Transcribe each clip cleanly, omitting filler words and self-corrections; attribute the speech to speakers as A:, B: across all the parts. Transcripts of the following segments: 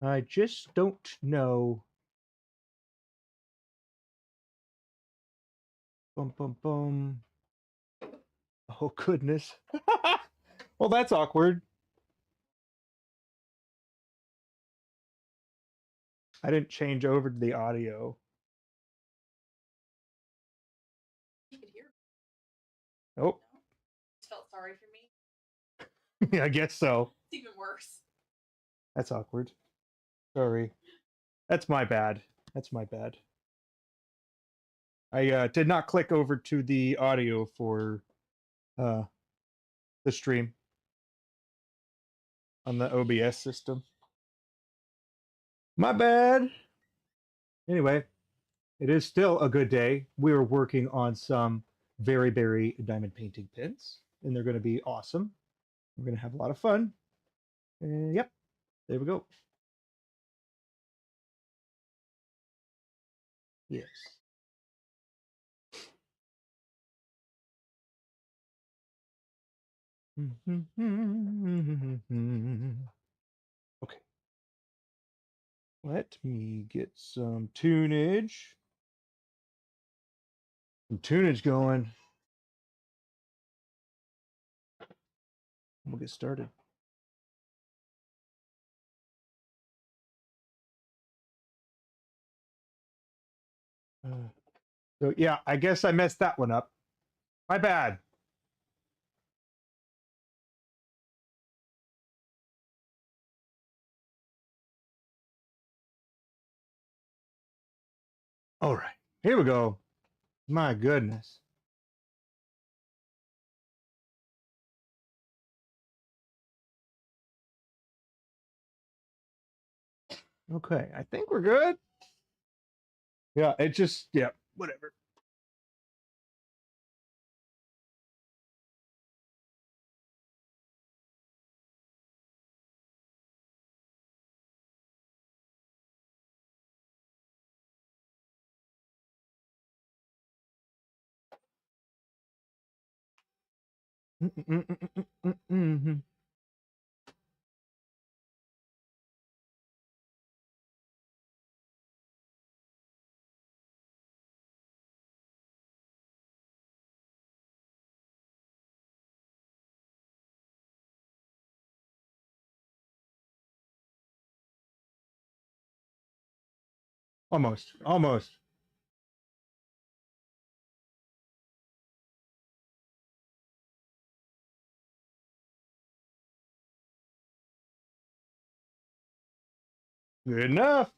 A: I just don't know. Bum, bum, bum. Oh, goodness. Well, that's awkward. I didn't change over to the audio.
B: You could hear me.
A: Oh,
B: No? Just felt sorry for me.
A: I guess so.
B: It's even worse.
A: That's awkward. Sorry. That's my bad. That's my bad. I did not click over to the audio for uh, the stream on the OBS system. My bad. Anyway, it is still a good day. We are working on some very berry diamond painting pins, and they're going to be awesome. We're going to have a lot of fun. And yep, there we go. Yes. Okay. Let me get some tunage. Some tunage going. We'll get started. So yeah, I guess I messed that one up. My bad. All right, here we go. My goodness. Okay, I think we're good. Yeah, it just, yeah, whatever. Almost, almost. Good enough.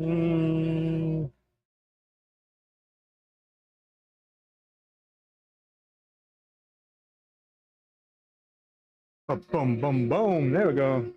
A: Mm. Boom, boom, boom. There we go.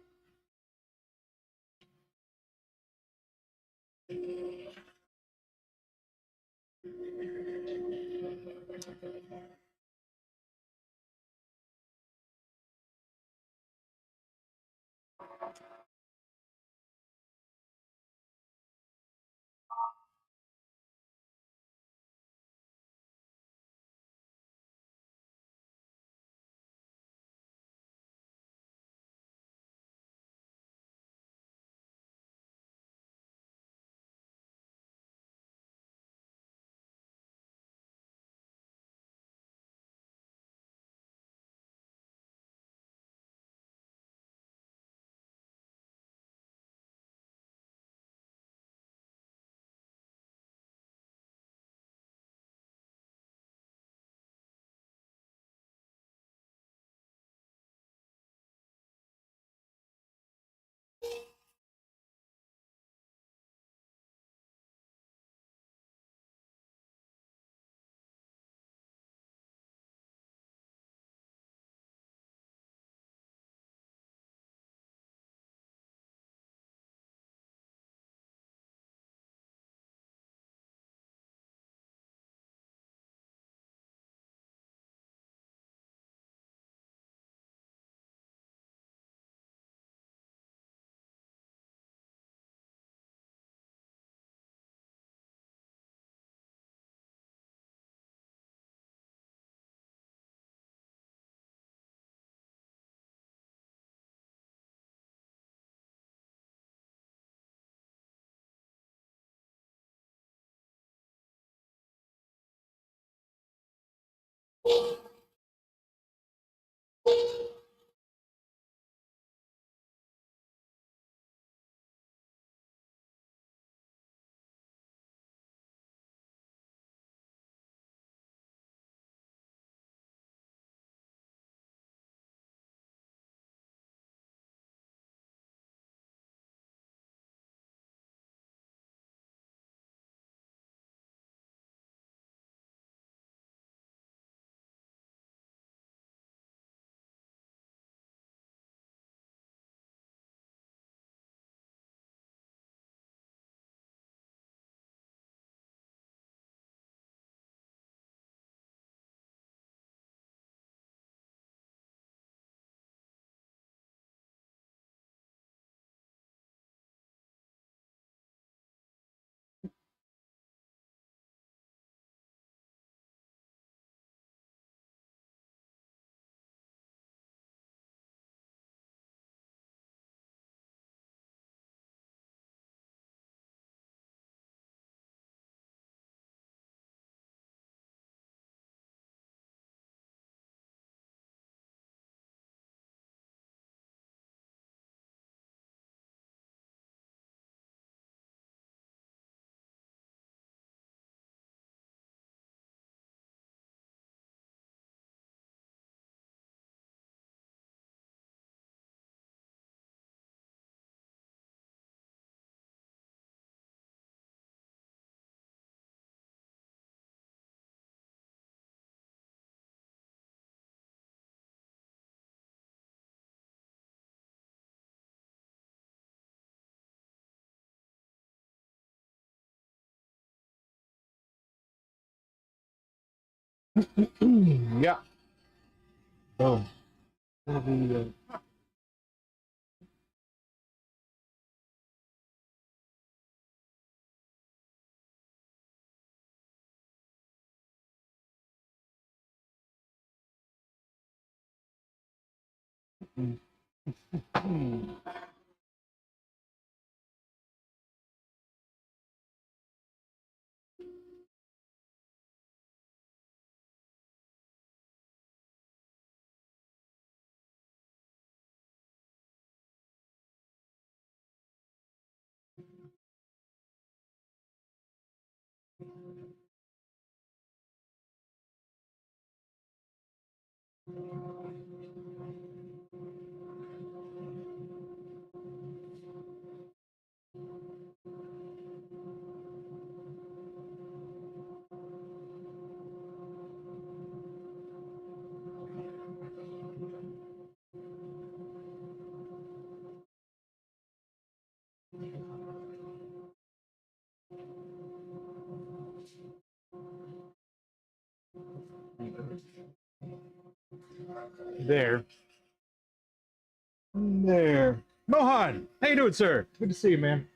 A: Yeah. Boom. There. There. Mohan, how you doing, sir? Good to see you, man.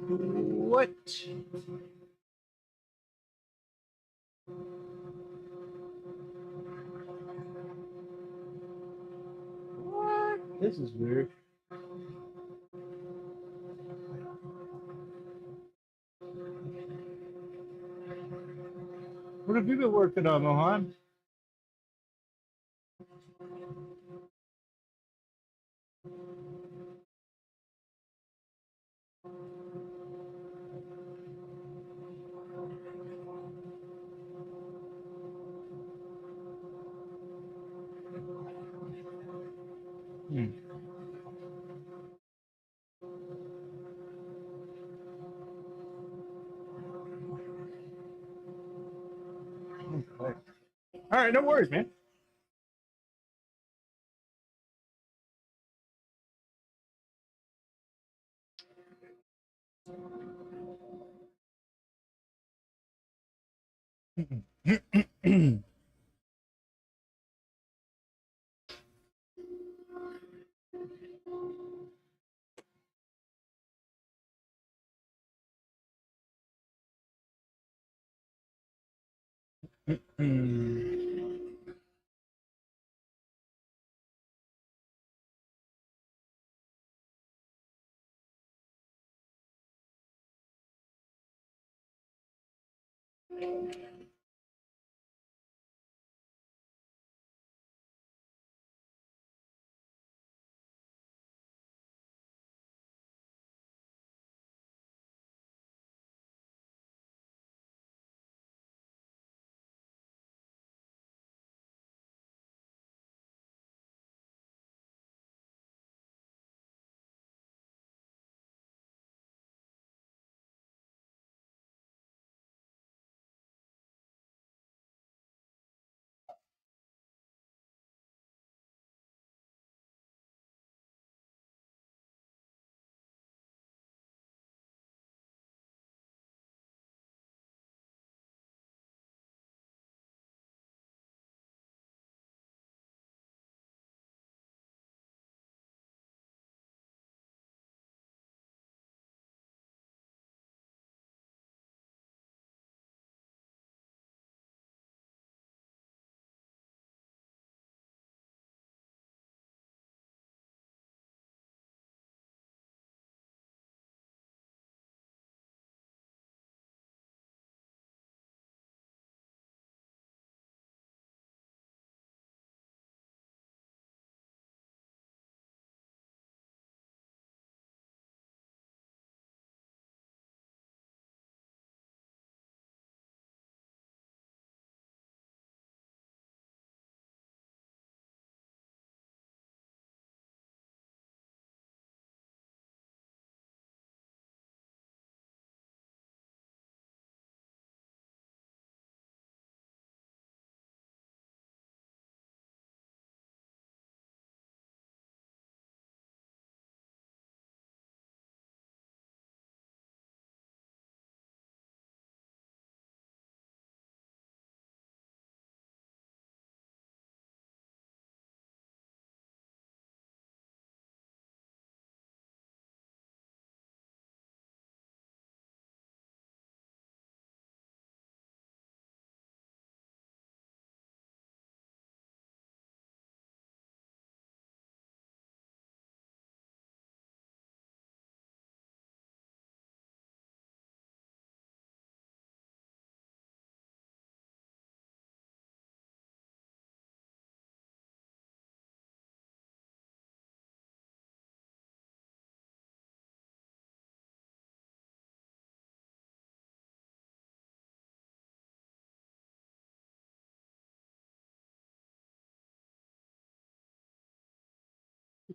A: What? What? This is weird. What have you been working on, Mohan? Hmm. Okay. All right, no worries, man.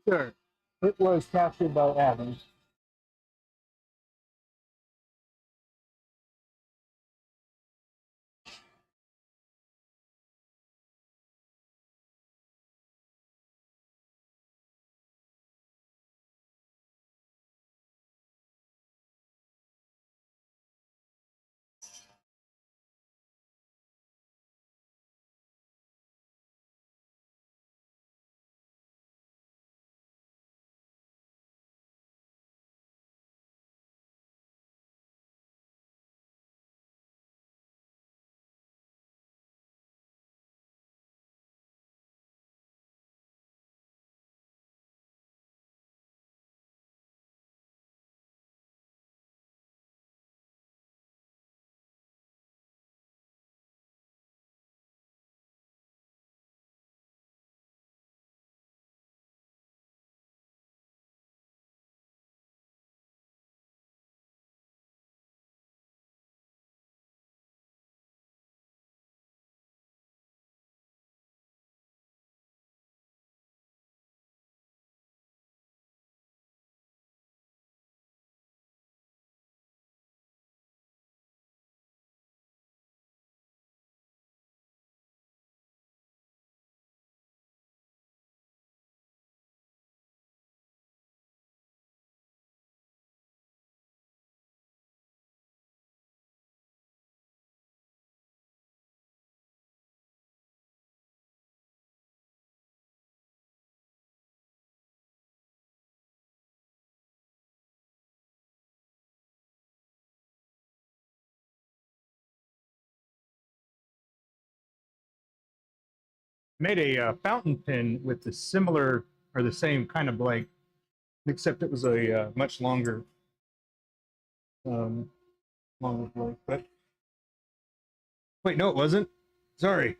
A: Sure. It was captured by Abbie. Made a fountain pen with the similar or the same kind of blade, except it was a much longer, longer blade. But Wait, no, it wasn't. Sorry.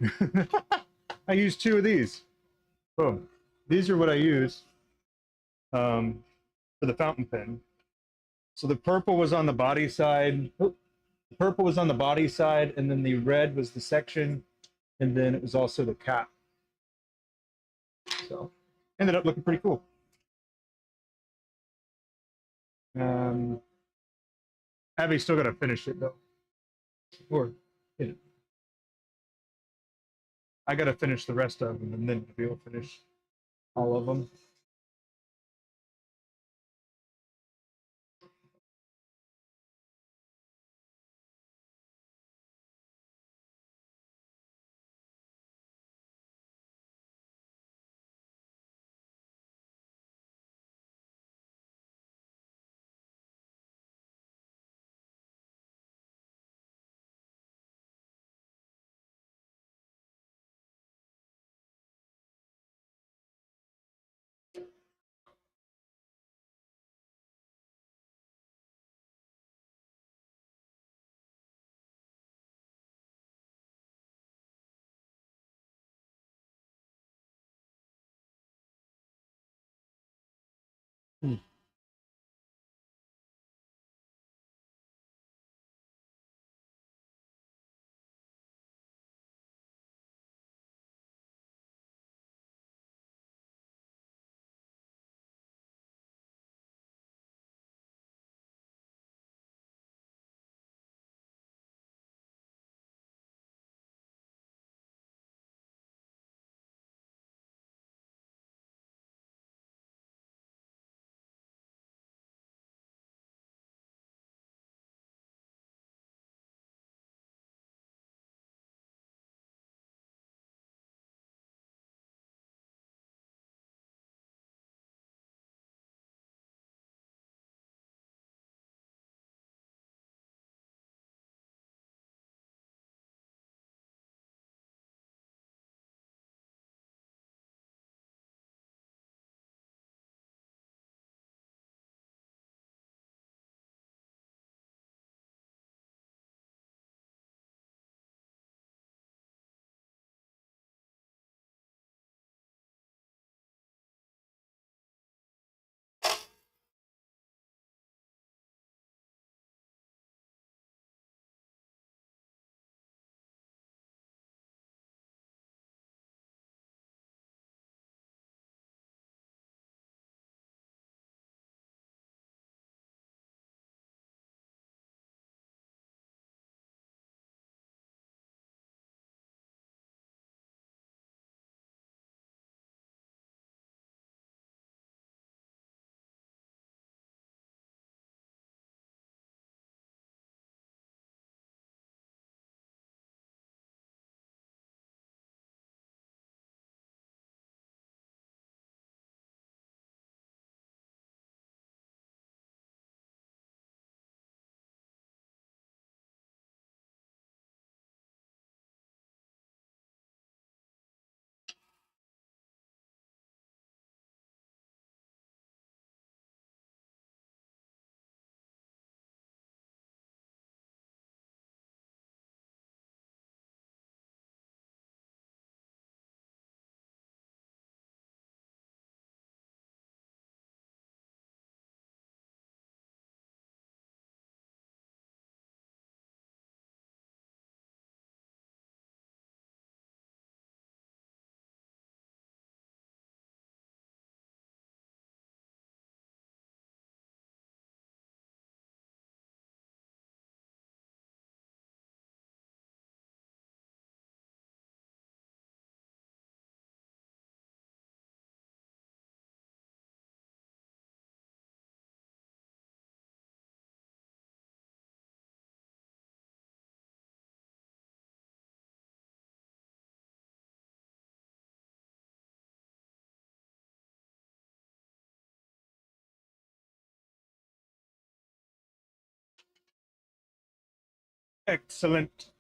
A: I used two of these. Boom. These are what I use for the fountain pen. So the purple was on the body side. Oh, the purple was on the body side, and then the red was the section, and then it was also the cap. So ended up looking pretty cool. Abbie's still got to finish it though, or you know, I got to finish the rest of them, and then Abby will finish all of them. Hmm. Excellent.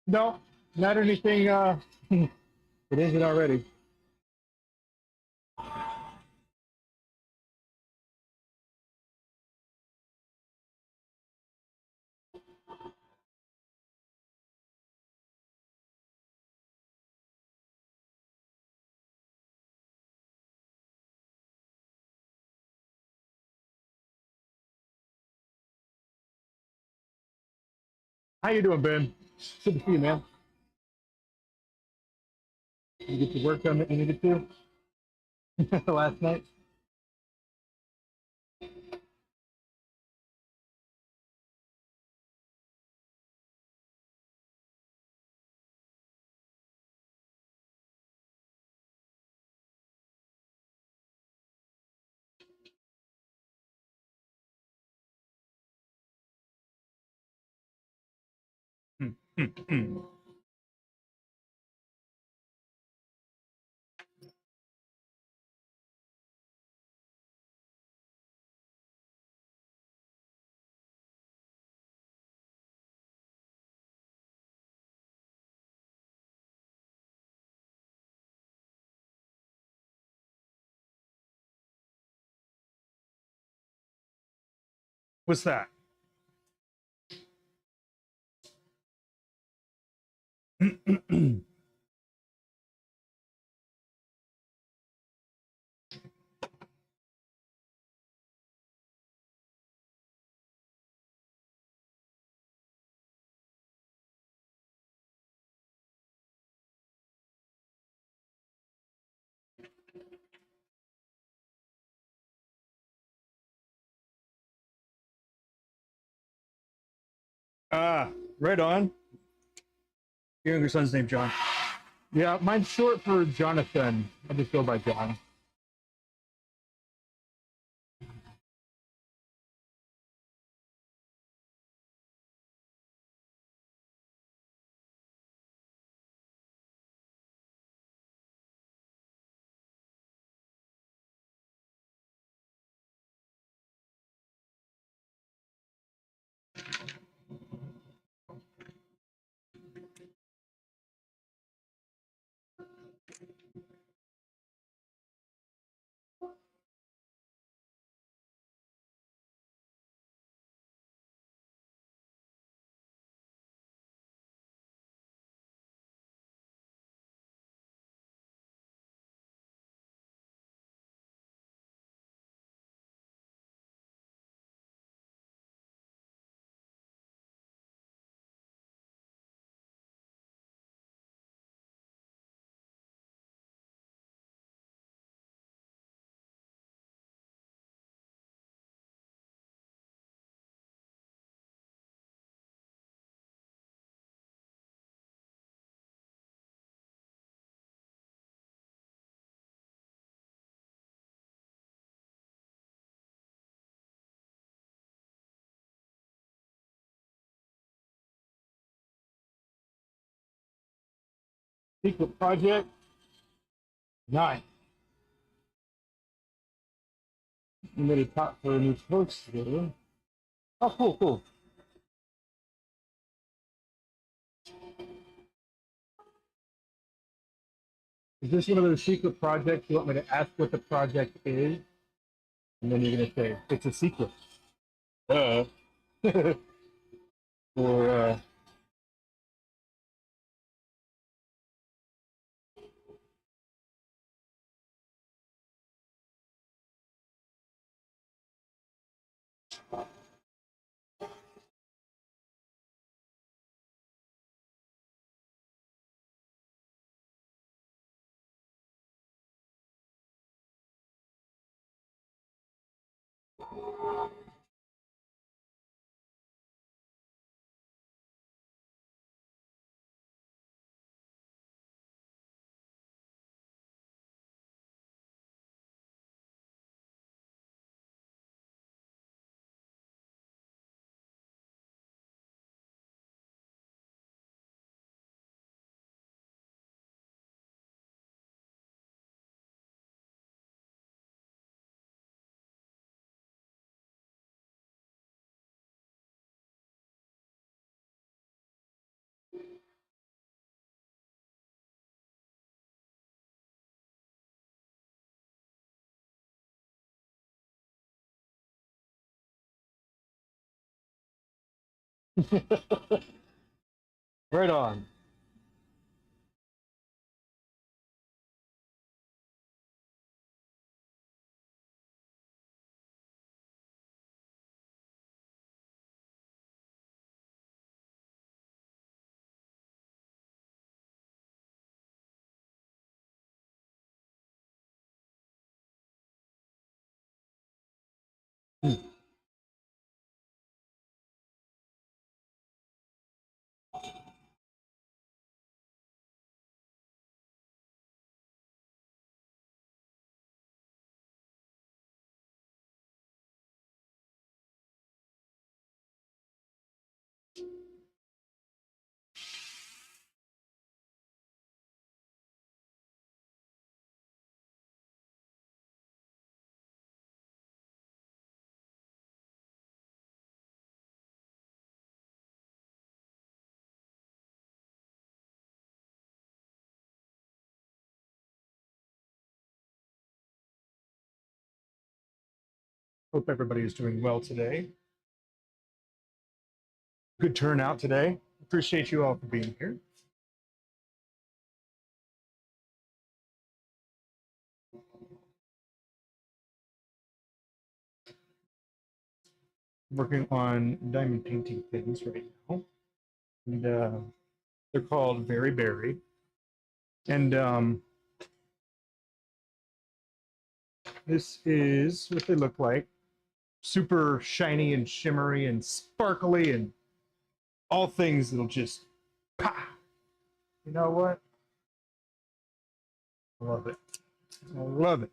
A: No, not anything. It isn't already. How you doing, Ben? Good to see you, man. You get your work done that you needed to last night. What's that? Ah, right on. Your younger son's named John. Yeah, mine's short for Jonathan. I just go by John. Secret project 9. We made a top for a new torch today. Oh, cool, cool. Is this one of those secret projects you want me to ask what the project is? And then you're going to say, it's a secret. or, right on. Hope everybody is doing well today. Good turnout today. Appreciate you all for being here. Working on diamond painting pins right now. And they're called Very Berry. And this is what they look like. Super shiny and shimmery and sparkly and all things that'll just pah. You know what? I love it. I love it.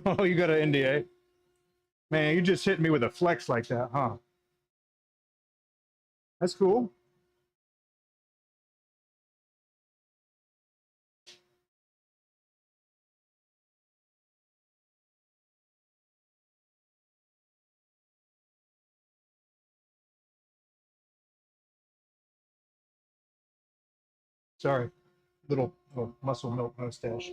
A: Oh, you got an NDA? Man, you just hit me with a flex like that, huh? That's cool. Sorry, little muscle milk mustache.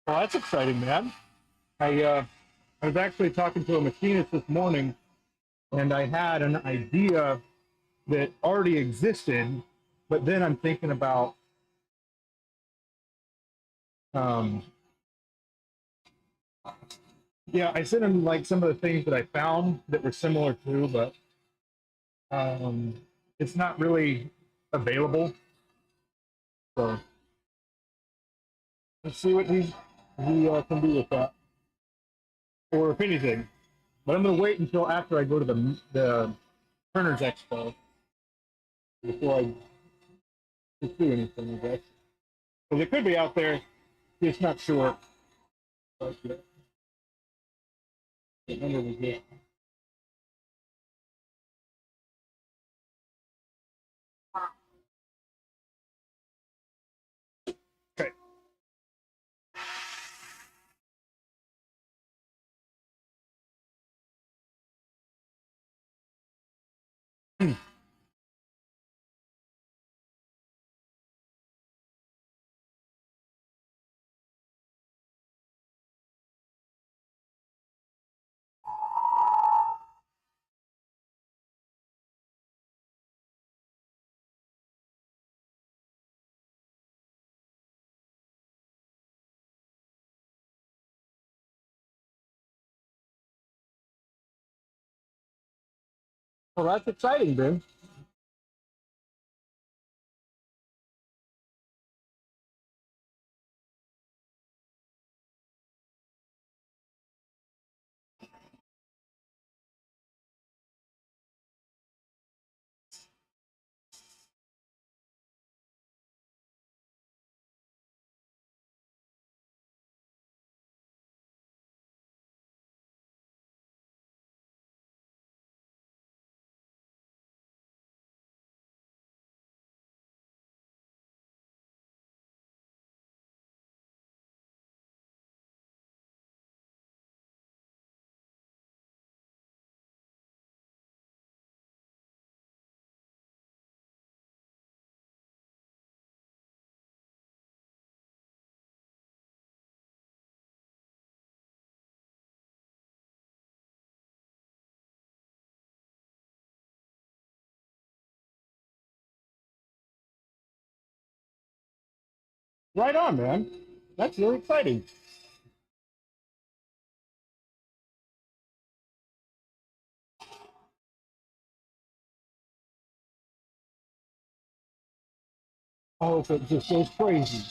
A: Well, that's exciting, man. I was actually talking to a machinist this morning, and I had an idea that already existed, but then I'm thinking about um, yeah, I sent him like some of the things that I found that were similar to, but um, it's not really available. So let's see what he can do with that, or if anything. But I'm gonna wait until after I go to the Turner's Expo before I pursue anything, I guess. Because it could be out there, just not sure. But, the number was good. Okay. Well, that's exciting, Ben. Right on, man. That's really exciting. Oh, if it just goes crazy.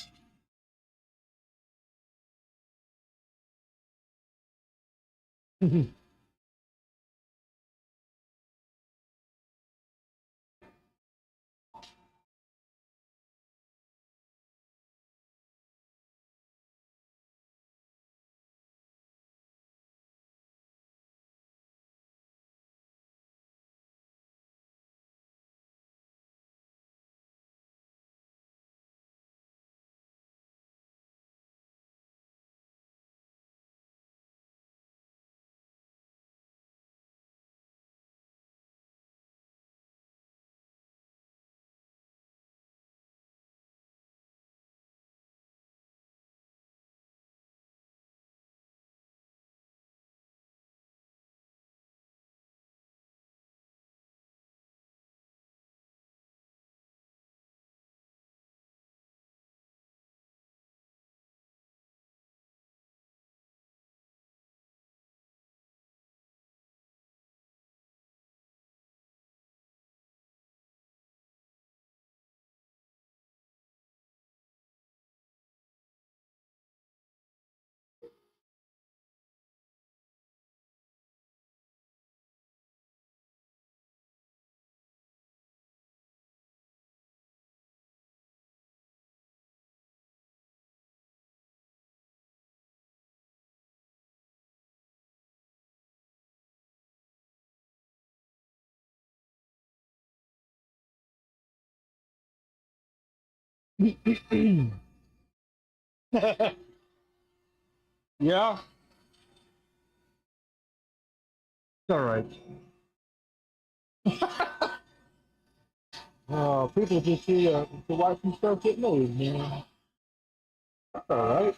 A: Yeah, it's all right. People just see the wife and stuff get made, man. That's all right.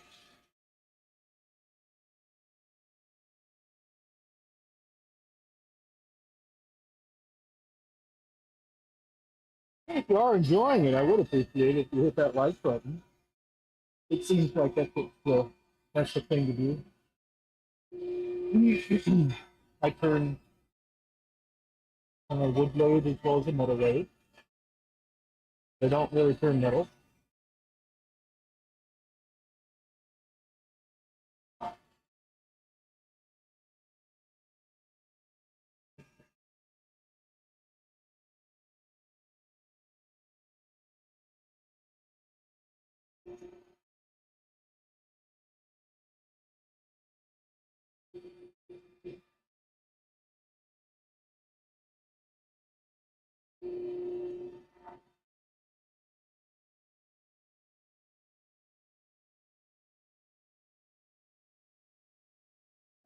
A: If you are enjoying it, I would appreciate it if you hit that like button. It seems like that's the thing to do. I turn on a wood lathe as well as a metal lathe. They don't really turn metal.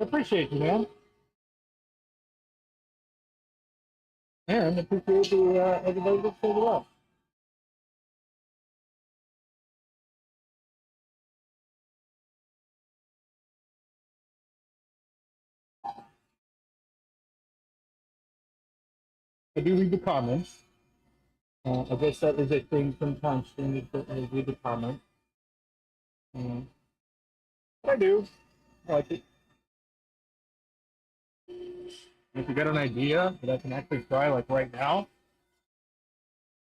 A: I appreciate you, man. And I appreciate everybody that showed up. I do read the comments. I guess that is a thing sometimes. Streamers don't really read the comments. Um, but I do. I like it. If you got an idea that I can actually try, like right now,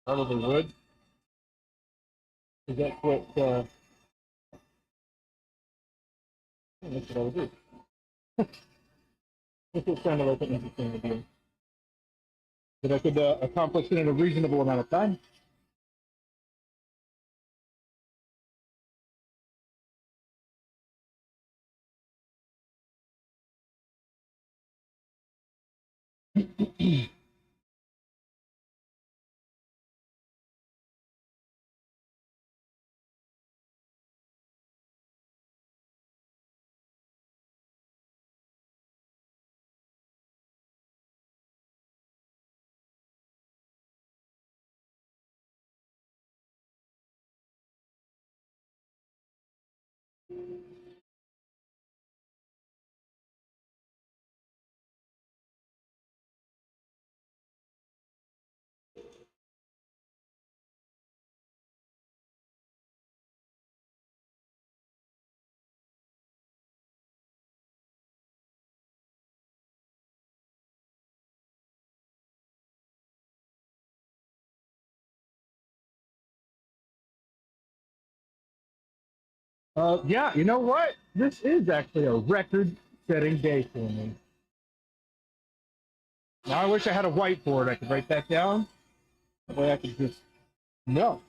A: probably would. Because that's what I would do. This is kind of like an interesting idea that I could accomplish it in a reasonable amount of time. Yeah, you know what? This is actually a record-setting day for me. Now I wish I had a whiteboard I could write that down. That way I could just know.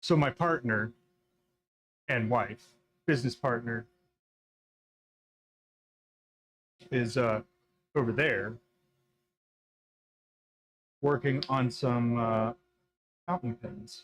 A: So my partner and wife, business partner, is over there working on some fountain pens.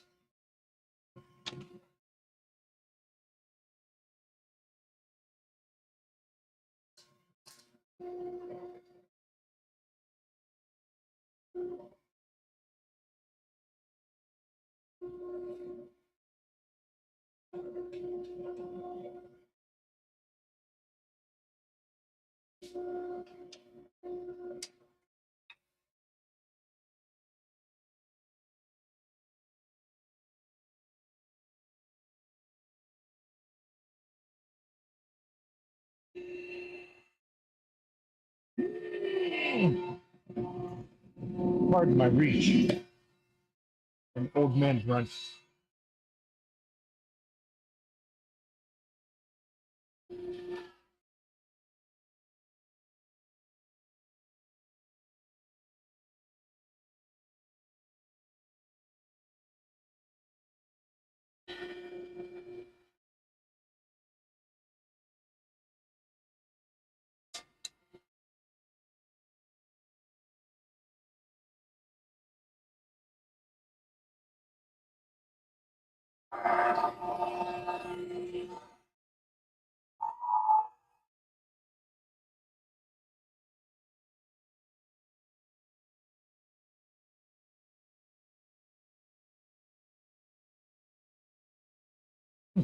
A: Pardon my reach. An old man's run.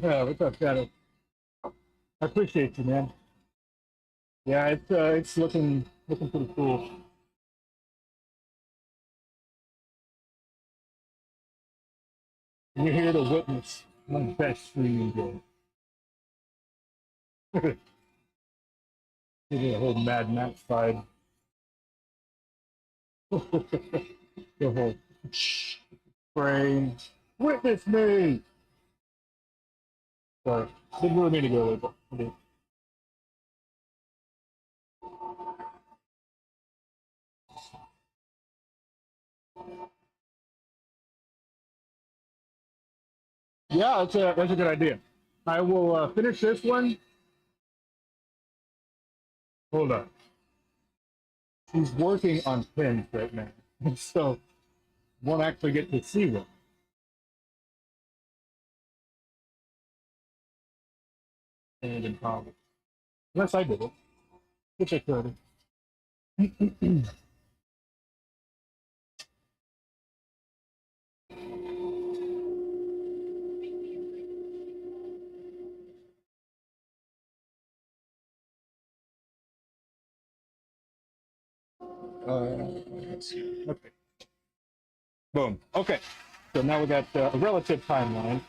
A: Yeah, what's up, Shadow? I appreciate you, man. Yeah, it's looking pretty cool. You're here to witness my best streaming day. Give me a whole Mad Max vibe. The whole frame. Witness me! Sorry, didn't really mean to go there, but I did. Yeah, that's a good idea. I will finish this one. Hold on. She's working on pins right now, so won't actually get to see them. And in college. Unless I did it, which I could. Let's see. Okay. Boom. Okay. So now we got a relative timeline.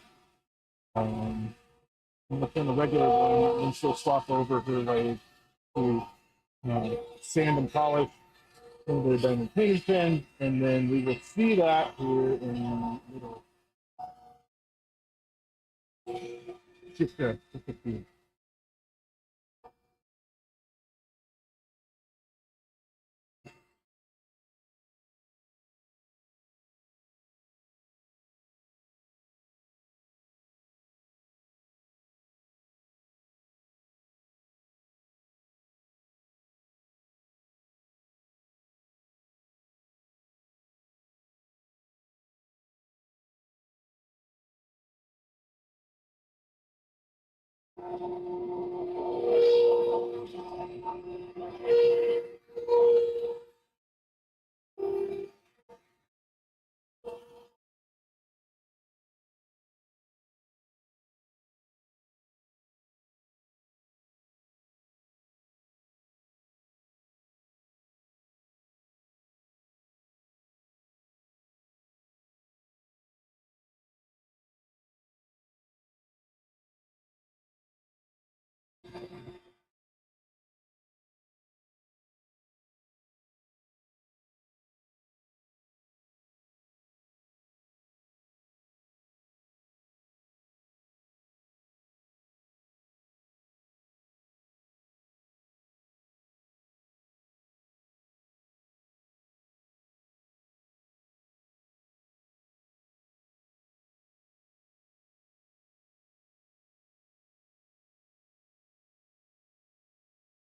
A: Within the regular one, and she'll swap over her lathe to sand and polish into the diamond painting pen, and then we will see that here in little just a few.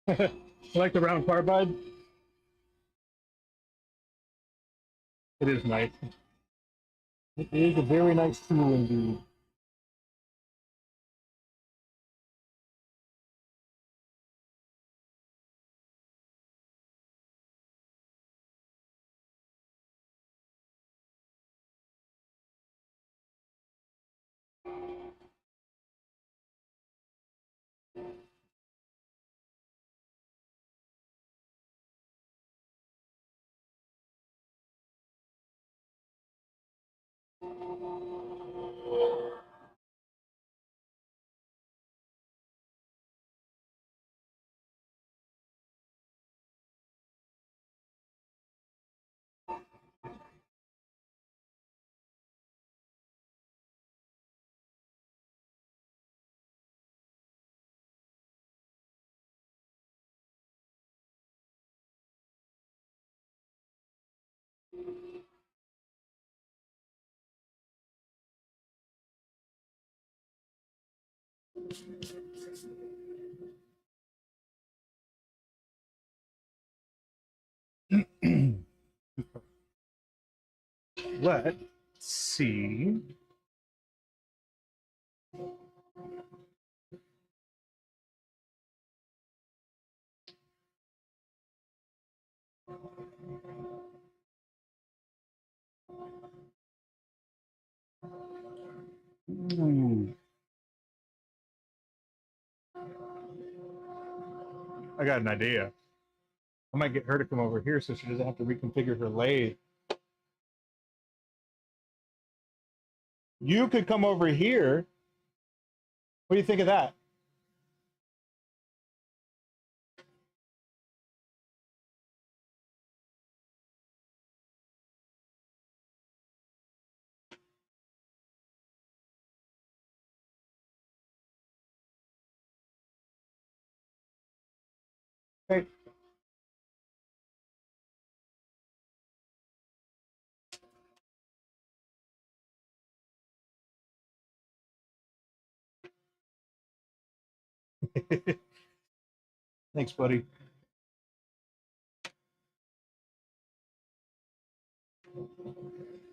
A: You like the round carbide? It is nice. It is a very nice tool indeed. Let's see. Ooh. I got an idea. I might get her to come over here so she doesn't have to reconfigure her lathe. You could come over here. What do you think of that? Hey. Thanks, buddy.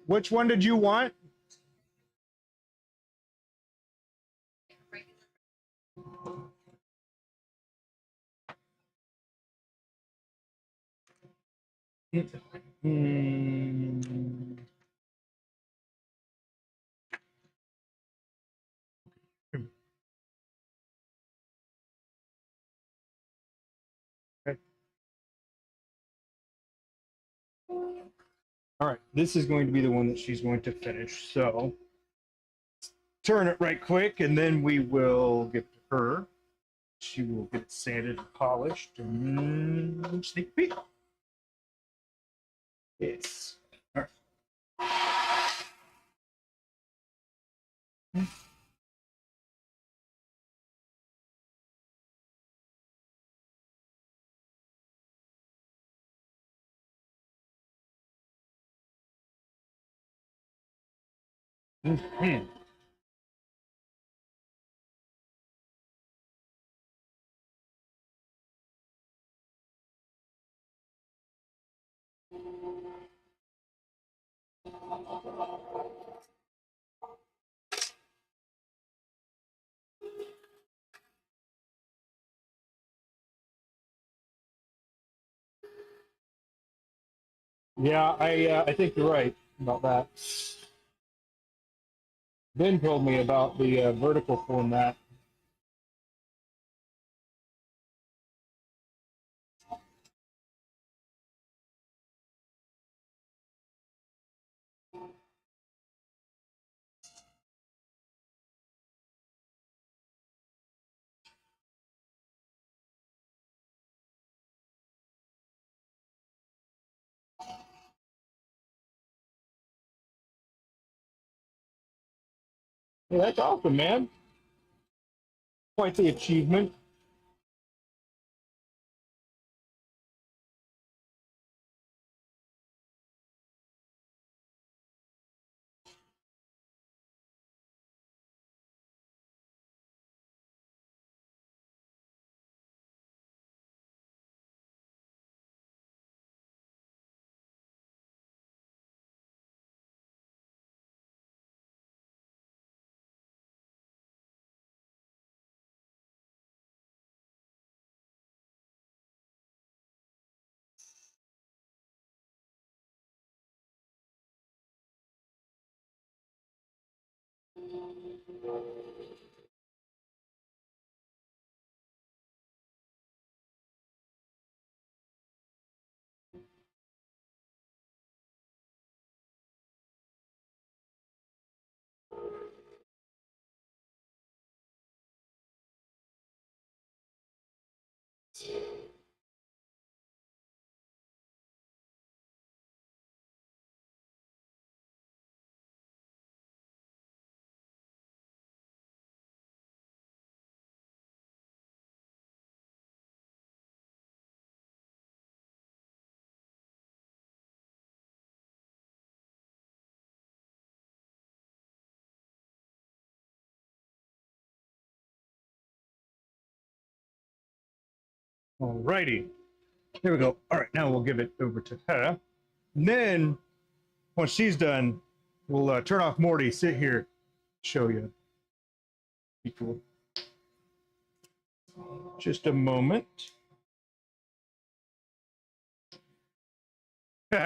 A: Which one did you want? Hmm. Okay. All right, this is going to be the one that she's going to finish. So turn it right quick, and then we will get to her. She will get it sanded and polished. And sneak peek. Yes. All right. Mhm. Yeah, I think you're right about that. Ben told me about the vertical format. Yeah, that's awesome, man. Quite the achievement. Alrighty. There we go. All right, now we'll give it over to her. And then, once she's done, we'll turn off Morty, sit here, show you. Be cool. Just a moment. Wait.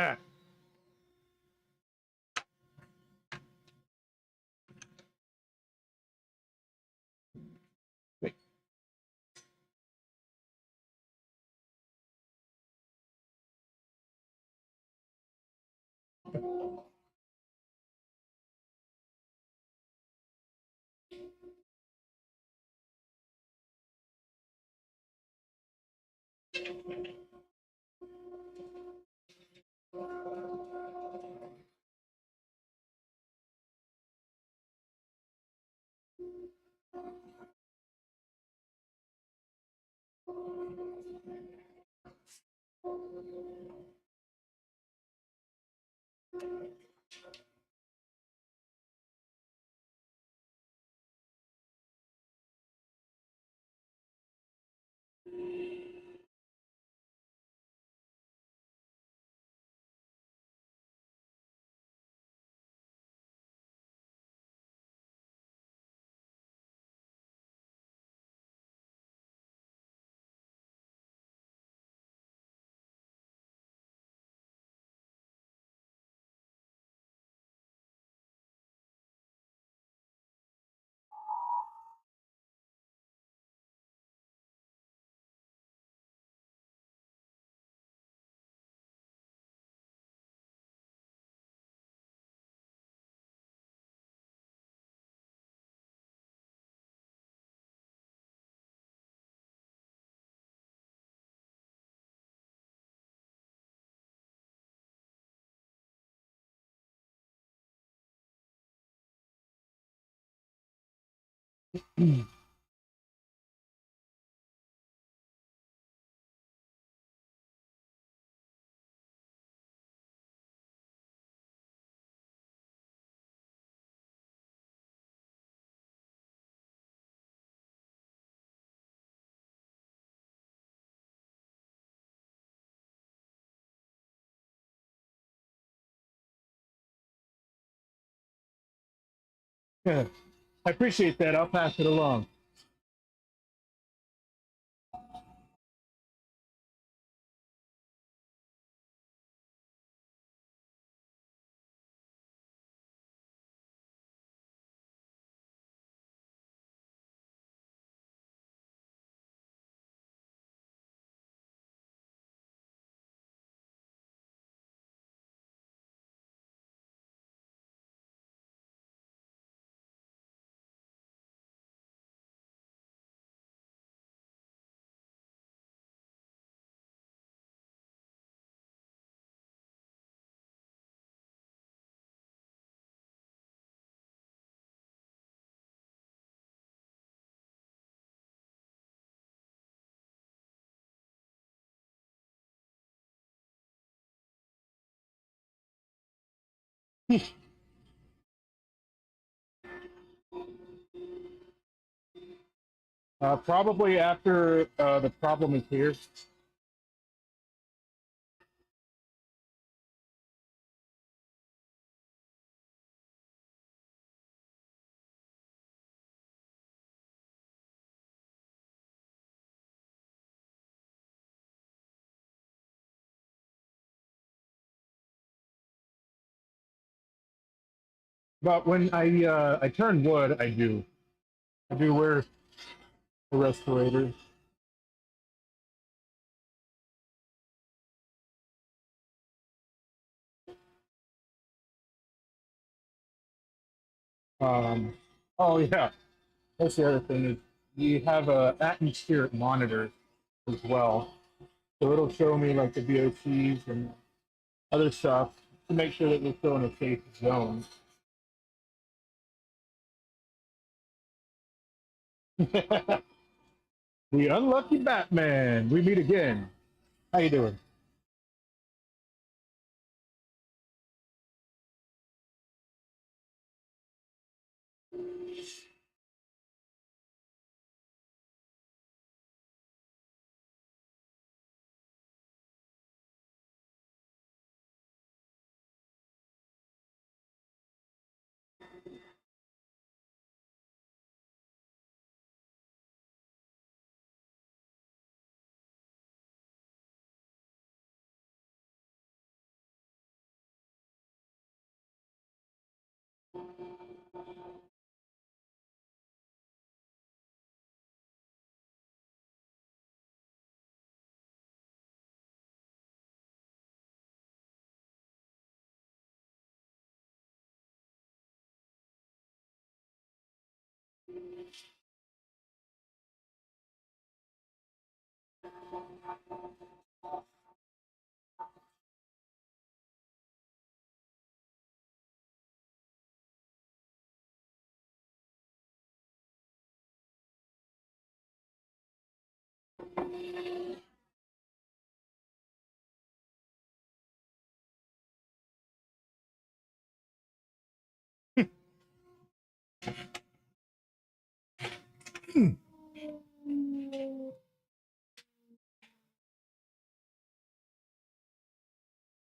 A: I appreciate that. I'll pass it along. Probably after the problem is here. But when I turn wood, I do wear a respirator. Um, oh yeah, that's the other thing is we have a atmospheric monitor as well, so it'll show me like the VOCs and other stuff to make sure that we're still in a safe zone. The unlucky Batman. We meet again. How you doing?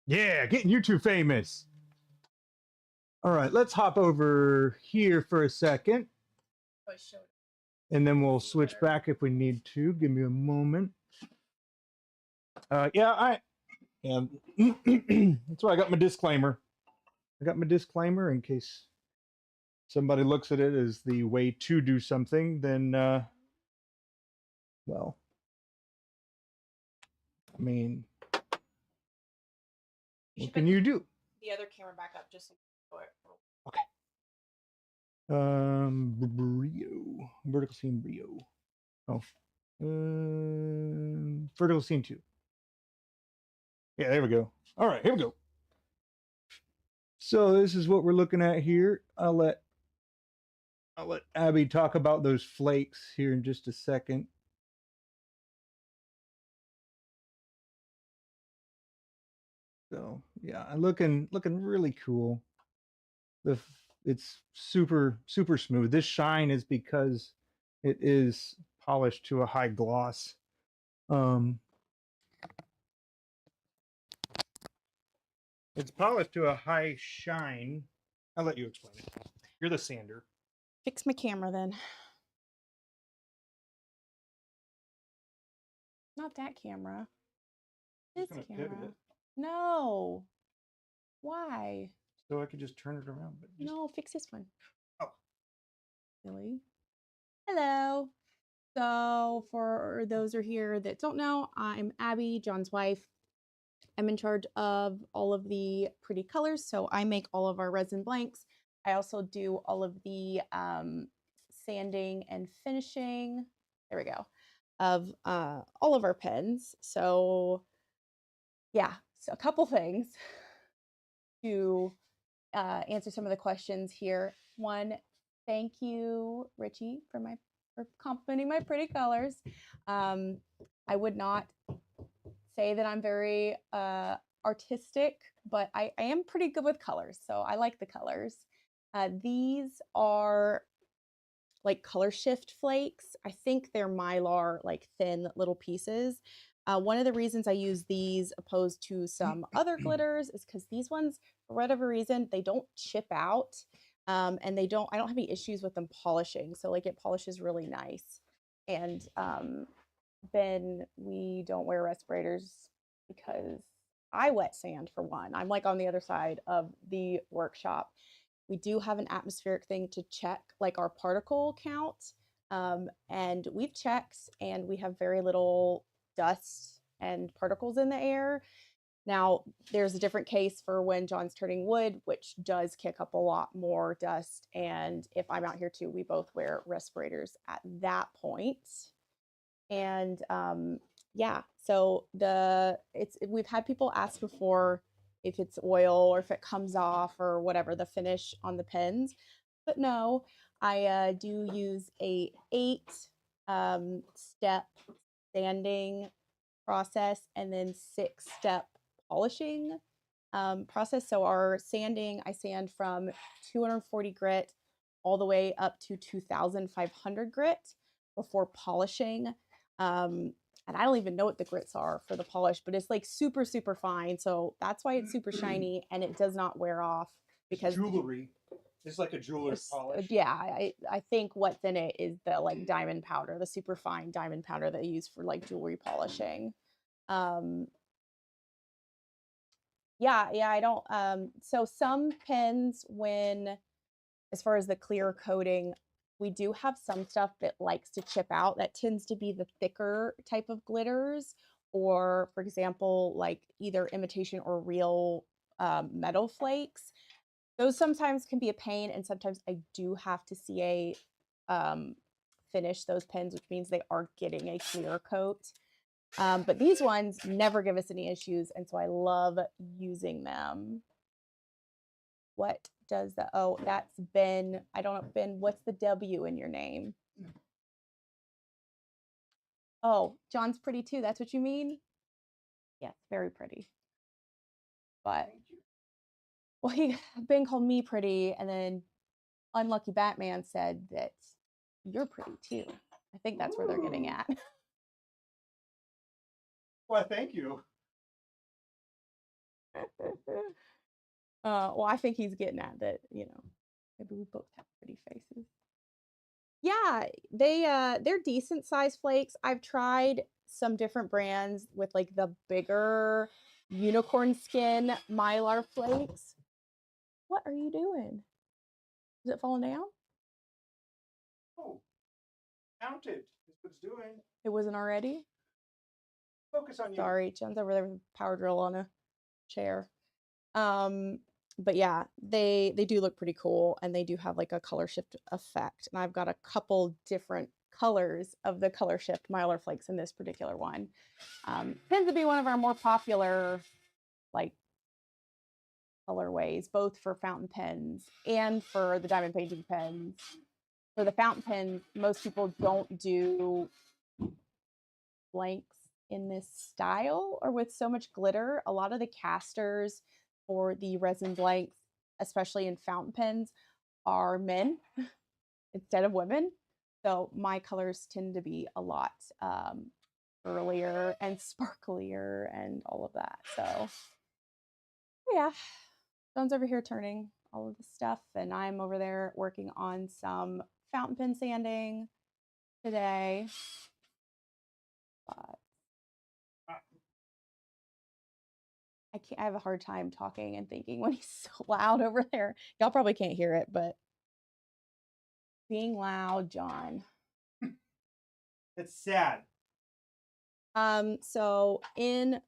A: Yeah, getting you two famous. All right, let's hop over here for a second, and then we'll switch back if we need to. Give me a moment. Yeah, that's why I got my disclaimer. I got my disclaimer in case somebody looks at it as the way to do something, then, well, I mean, what can you do?
B: The other camera back up just so
A: Okay. Brio, vertical seam Brio. Oh, vertical seam 2. Yeah, there we go. All right, here we go. So this is what we're looking at here. I'll let Abbie talk about those flakes here in just a second. So yeah, looking really cool. It's super smooth. This shine is because it is polished to a high gloss. It's polished to a high shine. I'll let you explain it. You're the sander.
B: fix my camera then. Not that camera. This camera. No. Why?
A: So I could just turn it around. But just...
B: No, fix this one.
A: Oh.
B: Silly. Hello. So for those who are here that don't know, I'm Abbie, John's wife. I'm in charge of all of the pretty colors. So I make all of our resin blanks. I also do all of the sanding and finishing. There we go. Of all of our pens. So yeah, so a couple things to answer some of the questions here. One, thank you, Richie, for complimenting my pretty colors. I would not say that I'm very artistic, but I am pretty good with colors, so I like the colors. These are like color shift flakes. I think they're Mylar, like thin little pieces. One of the reasons I use these opposed to some other glitters is because these ones, for whatever reason, they don't chip out, and I don't have any issues with them polishing. So like it polishes really nice. And then we don't wear respirators because I wet sand for one. I'm like on the other side of the workshop. We do have an atmospheric thing to check like our particle count. And we've checked and we have very little dust and particles in the air. Now, there's a different case for when John's turning wood, which does kick up a lot more dust. And if I'm out here too, we both wear respirators at that point. And yeah, so we've had people ask before if it's oil or if it comes off or whatever, the finish on the pens. But no, I do use a 8-step sanding process and then 6-step polishing process. So our sanding, I sand from 240 grit all the way up to 2,500 grit before polishing. And I don't even know what the grits are for the polish, but it's like super fine. So that's why it's super shiny and it does not wear off because
A: jewelry. It's like a jeweler's polish.
B: Yeah, I think what's in it is the like diamond powder, the super fine diamond powder that you use for like jewelry polishing. Yeah, I don't. So some pens, when as far as the clear coating, we do have some stuff that likes to chip out. That tends to be the thicker type of glitters, or for example, like either imitation or real metal flakes. Those sometimes can be a pain, and sometimes I do have to CA finish those pens, which means they are getting a clear coat. But these ones never give us any issues, and so I love using them. What does the, oh, that's Ben. I don't know, Ben, what's the W in your name? Oh, John's pretty too. That's what you mean? Yes, very pretty. But, well, Ben called me pretty, and then Unlucky Batman said that you're pretty too. I think that's where they're getting at.
A: Well, thank you.
B: Well, I think he's getting at that, you know, maybe we both have pretty faces. Yeah, they're decent size flakes. I've tried some different brands with like the bigger unicorn skin mylar flakes. What are you doing? Is it falling down?
A: Oh, counted is what it's doing.
B: It wasn't already?
A: Focus on you.
B: Sorry, Jen's over there with a power drill on a chair. But yeah, they do look pretty cool, and they do have like a color shift effect. And I've got a couple different colors of the color shift mylar flakes in this particular one. Tends to be one of our more popular like colorways, both for fountain pens and for the diamond painting pens. For the fountain pens, most people don't do blanks in this style or with so much glitter. A lot of the casters for the resin blanks, especially in fountain pens, are men instead of women. So my colors tend to be a lot earlier and sparklier and all of that. So yeah, John's over here turning all of the stuff, and I'm over there working on some fountain pen sanding today. But I have a hard time talking and thinking when he's so loud over there. Y'all probably can't hear it, but being loud, John.
A: It's sad.
B: So in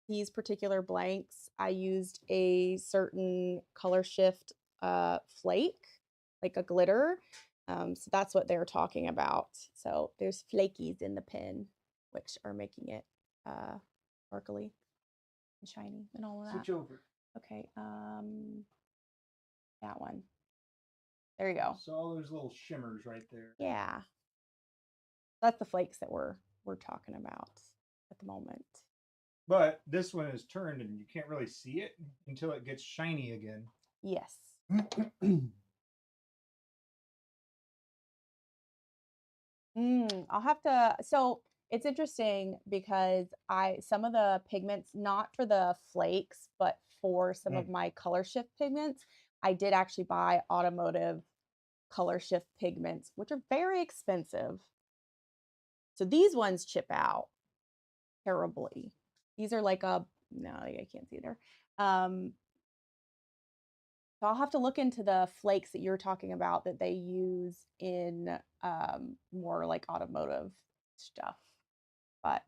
B: these particular blanks, I used a certain color shift flake, like a glitter. So that's what they're talking about. So there's flakies in the pen, which are making it sparkly and shiny and all of that.
A: Switch over.
B: Okay, that one. There you go.
A: So all those little shimmers right there.
B: Yeah. That's the flakes that we're talking about at the moment.
A: But this one is turned and you can't really see it until it gets shiny again.
B: Yes. I'll have to, so it's interesting because some of the pigments, not for the flakes, but for some of my color shift pigments, I did actually buy automotive color shift pigments, which are very expensive. So these ones chip out terribly. These are like no, I can't see there. So I'll have to look into the flakes that you're talking about that they use in more like automotive stuff. But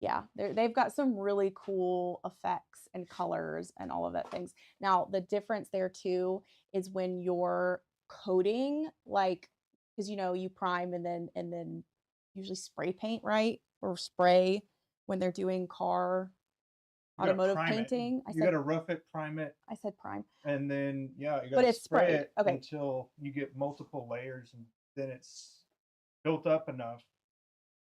B: yeah, they've got some really cool effects and colors and all of that things. Now, the difference there too is when you're coating, like, because you know, you prime and then usually spray paint, right? Or spray when they're doing automotive painting.
A: You gotta rough it, prime it.
B: I said prime.
A: And then you
B: But
A: gotta
B: it's
A: spray
B: sprayed.
A: it
B: Okay.
A: until you get multiple layers, and then it's built up enough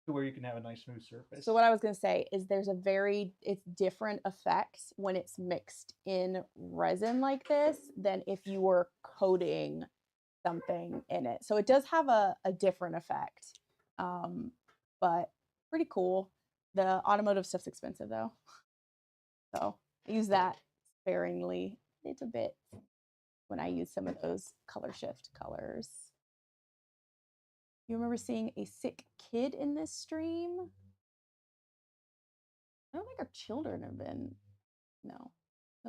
A: to where you can have a nice smooth surface.
B: So what I was going to say is it's different effects when it's mixed in resin like this than if you were coating something in it. So it does have a different effect, but pretty cool. The automotive stuff's expensive though. So I use that sparingly a little bit when I use some of those color shift colors. You remember seeing a sick kid in this stream? I don't think our children have been. No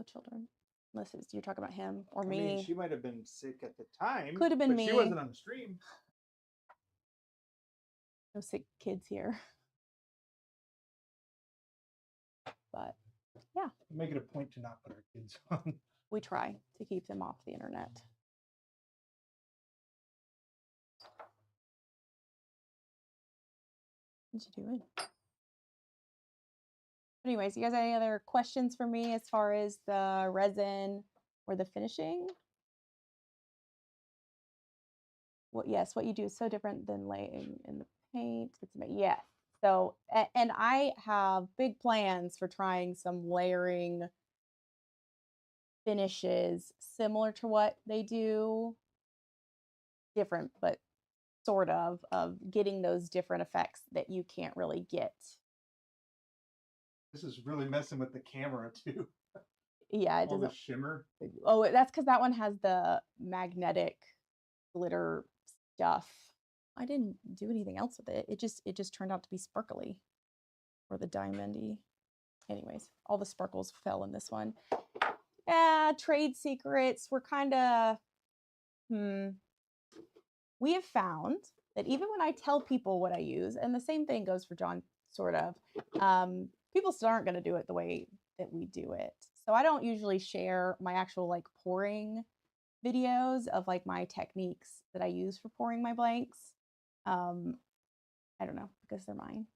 B: children. Unless you're talking about him or
A: I
B: me.
A: mean, she might have been sick at the time.
B: Could have been
A: but
B: me.
A: She wasn't on the stream.
B: No sick kids here. But yeah.
A: Make it a point to not put our kids on.
B: We try to keep them off the internet. What you doing? Anyways, you guys have any other questions for me as far as the resin or the finishing? Well, yes, what you do is so different than laying in the paint. Yes. So, and I have big plans for trying some layering finishes similar to what they do. Different, but sort of getting those different effects that you can't really get.
A: This is really messing with the camera too.
B: Yeah, it
A: All
B: doesn't.
A: the shimmer.
B: Oh, that's because that one has the magnetic glitter stuff. I didn't do anything else with it. It just turned out to be sparkly, or the diamondy. Anyways, all the sparkles fell in this one. Yeah, trade secrets. We're kind of we have found that even when I tell people what I use, and the same thing goes for John, sort of, people still aren't going to do it the way that we do it. So I don't usually share my actual like pouring videos of like my techniques that I use for pouring my blanks. I don't know, because they're mine.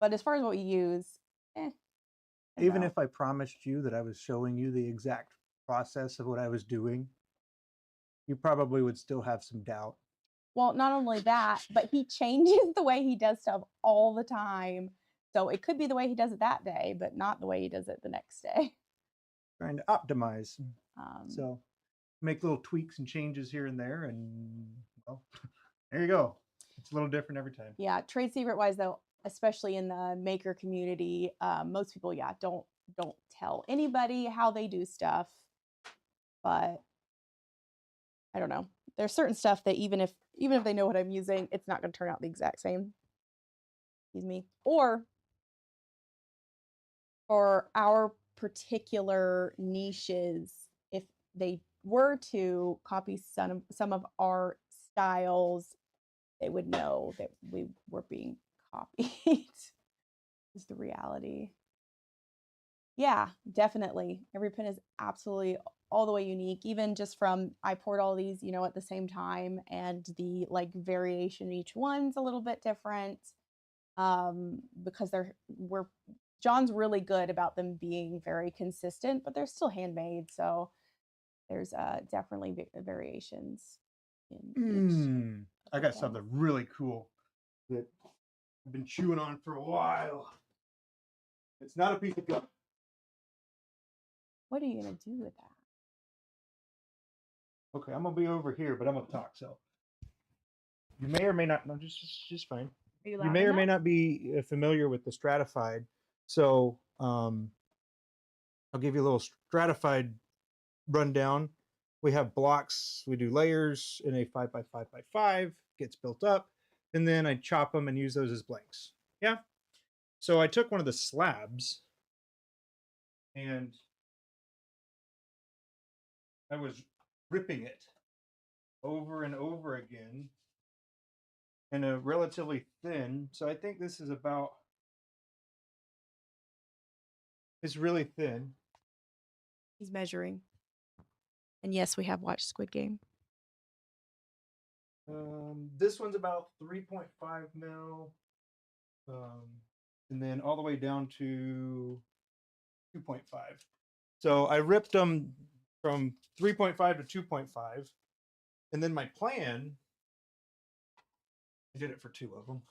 B: But as far as what we use,
A: even if I promised you that I was showing you the exact process of what I was doing, you probably would still have some doubt.
B: Well, not only that, but he changes the way he does stuff all the time. So it could be the way he does it that day, but not the way he does it the next day.
A: Trying to optimize. So make little tweaks and changes here and there, and well, there you go. It's a little different every time.
B: Yeah, trade secret wise though, especially in the maker community, most people, don't tell anybody how they do stuff. But I don't know. There's certain stuff that even if they know what I'm using, it's not going to turn out the exact same. Excuse me. Or for our particular niches, if they were to copy some of our styles, they would know that we were being copied. Is the reality. Yeah, definitely. Every pin is absolutely all the way unique, even just from I poured all these, at the same time, and the like variation in each one's a little bit different. Because John's really good about them being very consistent, but they're still handmade, so there's definitely variations in each.
A: I got something really cool that I've been chewing on for a while. It's not a piece of gum.
B: What are you gonna do with that?
A: Okay, I'm gonna be over here, but I'm gonna talk. So you may or may not. No, just fine. You may or may not be familiar with the stratified. So I'll give you a little stratified rundown. We have blocks. We do layers in a 5x5x5. Gets built up, and then I chop them and use those as blanks. Yeah. So I took one of the slabs and I was ripping it over and over again in a relatively thin. So I think this is about, it's really thin.
B: He's measuring. And yes, we have watched Squid Game.
A: This one's about 3.5 mil. And then all the way down to 2.5. So I ripped them from 3.5 to 2.5. And then my plan, I did it for two of them.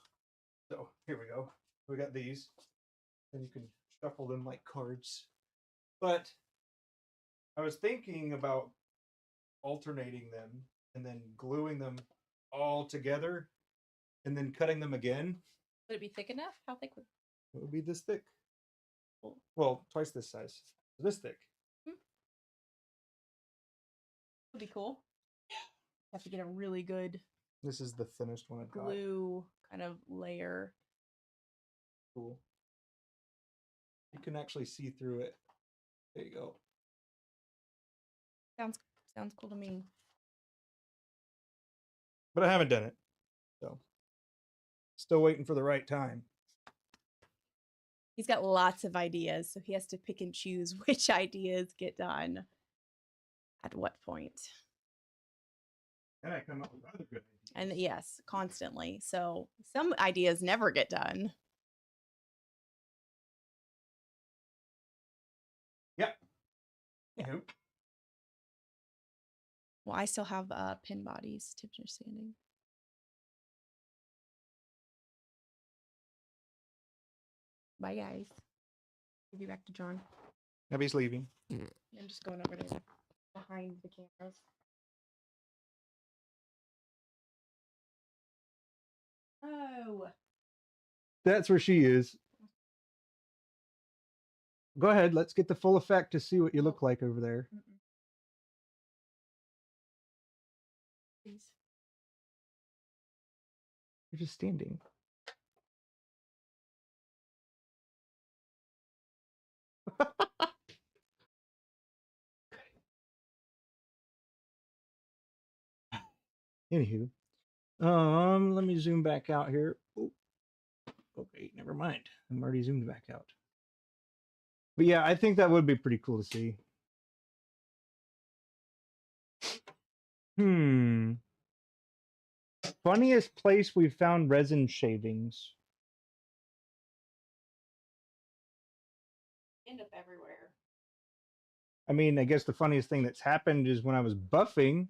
A: So here we go. We got these. And you can shuffle them like cards. But I was thinking about alternating them and then gluing them all together and then cutting them again.
B: Would it be thick enough? How thick would
A: it would be? This thick. Well, twice this size. This thick.
B: Would be cool. Have to get a really good.
A: This is the thinnest one I've got.
B: Glue kind of layer.
A: Cool. You can actually see through it. There you go.
B: Sounds cool to me.
A: But I haven't done it. So still waiting for the right time.
B: He's got lots of ideas, so he has to pick and choose which ideas get done at what point.
A: And I come up with other good ideas.
B: And yes, constantly. So some ideas never get done.
A: Yep. Anywho.
B: Well, I still have pin bodies to finish sanding. Bye, guys. Give you back to John.
A: Abbie's leaving.
B: I'm just going over there behind the cameras. Oh.
A: That's where she is. Go ahead. Let's get the full effect to see what you look like over there.
B: Please.
A: You're just standing. Anywho, let me zoom back out here. Oh, okay, never mind. I'm already zoomed back out. But yeah, I think that would be pretty cool to see. Funniest place we found resin shavings.
B: End up everywhere.
A: I mean, I guess the funniest thing that's happened is when I was buffing,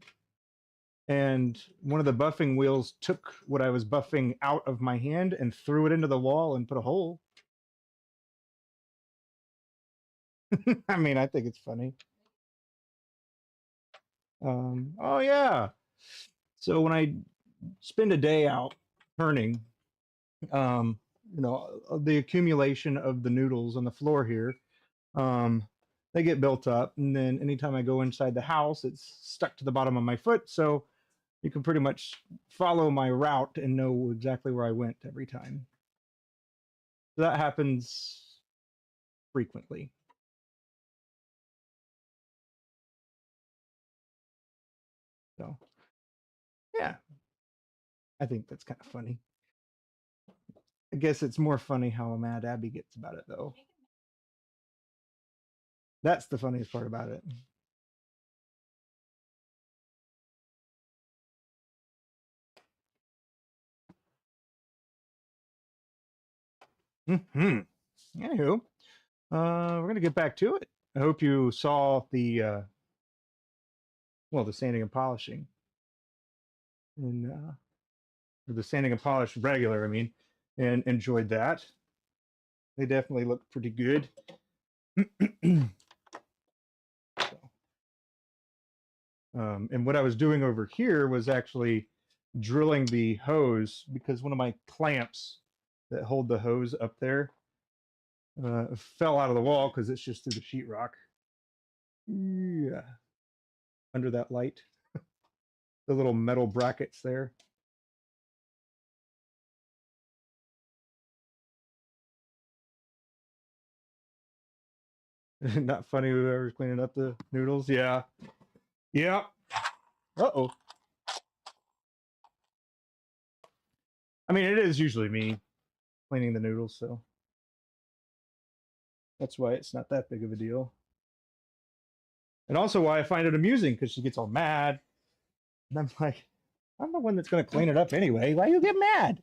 A: and one of the buffing wheels took what I was buffing out of my hand and threw it into the wall and put a hole. I mean, I think it's funny. Oh yeah. So when I spend a day out turning, you know, the accumulation of the noodles on the floor here, they get built up, and then anytime I go inside the house, it's stuck to the bottom of my foot. So you can pretty much follow my route and know exactly where I went every time. So that happens frequently. So yeah, I think that's kind of funny. I guess it's more funny how mad Abbie gets about it, though. That's the funniest part about it. Anywho, we're gonna get back to it. I hope you saw the well, the sanding and polishing, and or the sanding and polish regular, I mean, and enjoyed that. They definitely look pretty good. And what I was doing over here was actually drilling the hose, because one of my clamps that hold the hose up there fell out of the wall because it's just through the sheetrock. Yeah, under that light, the little metal brackets there. Not funny whoever's cleaning up the noodles. Yeah. Yeah. Uh-oh. I mean, it is usually me cleaning the noodles, so that's why it's not that big of a deal. And also why I find it amusing, because she gets all mad. And I'm like, I'm the one that's going to clean it up anyway. Why you get mad?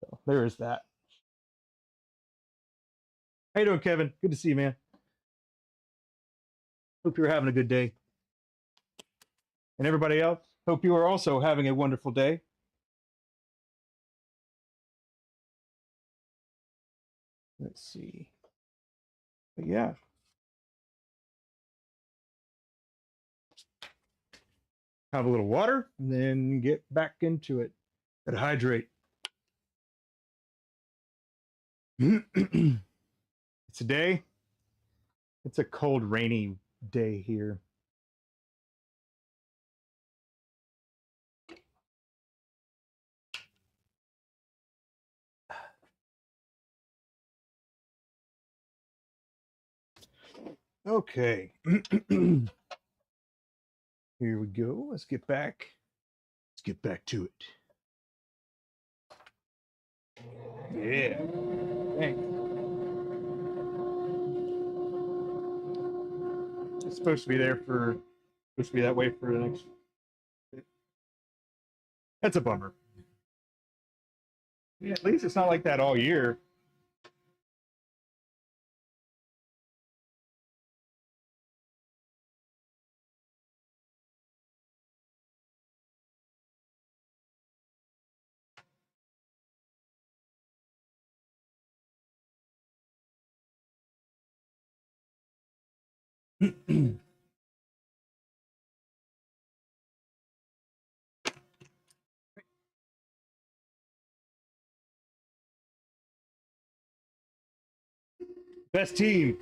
A: So there is that. How you doing, Kevin? Good to see you, man. Hope you're having a good day. And everybody else, hope you are also having a wonderful day. Let's see. But yeah. Have a little water and then get back into it. Gotta hydrate. It's a day. It's a cold, rainy day here. Okay. Here we go. Let's get back. Let's get back to it. Yeah. Thanks. It's supposed to be there for supposed to be that way for the next. That's a bummer. Yeah, at least it's not like that all year. Best team.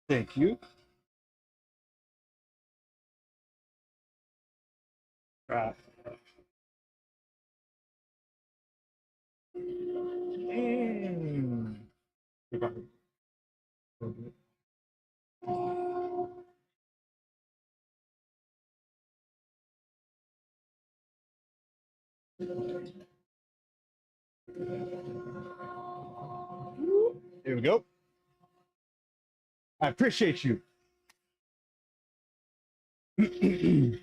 A: Thank you. Uh, mm. Here we go. I appreciate you. Mhm.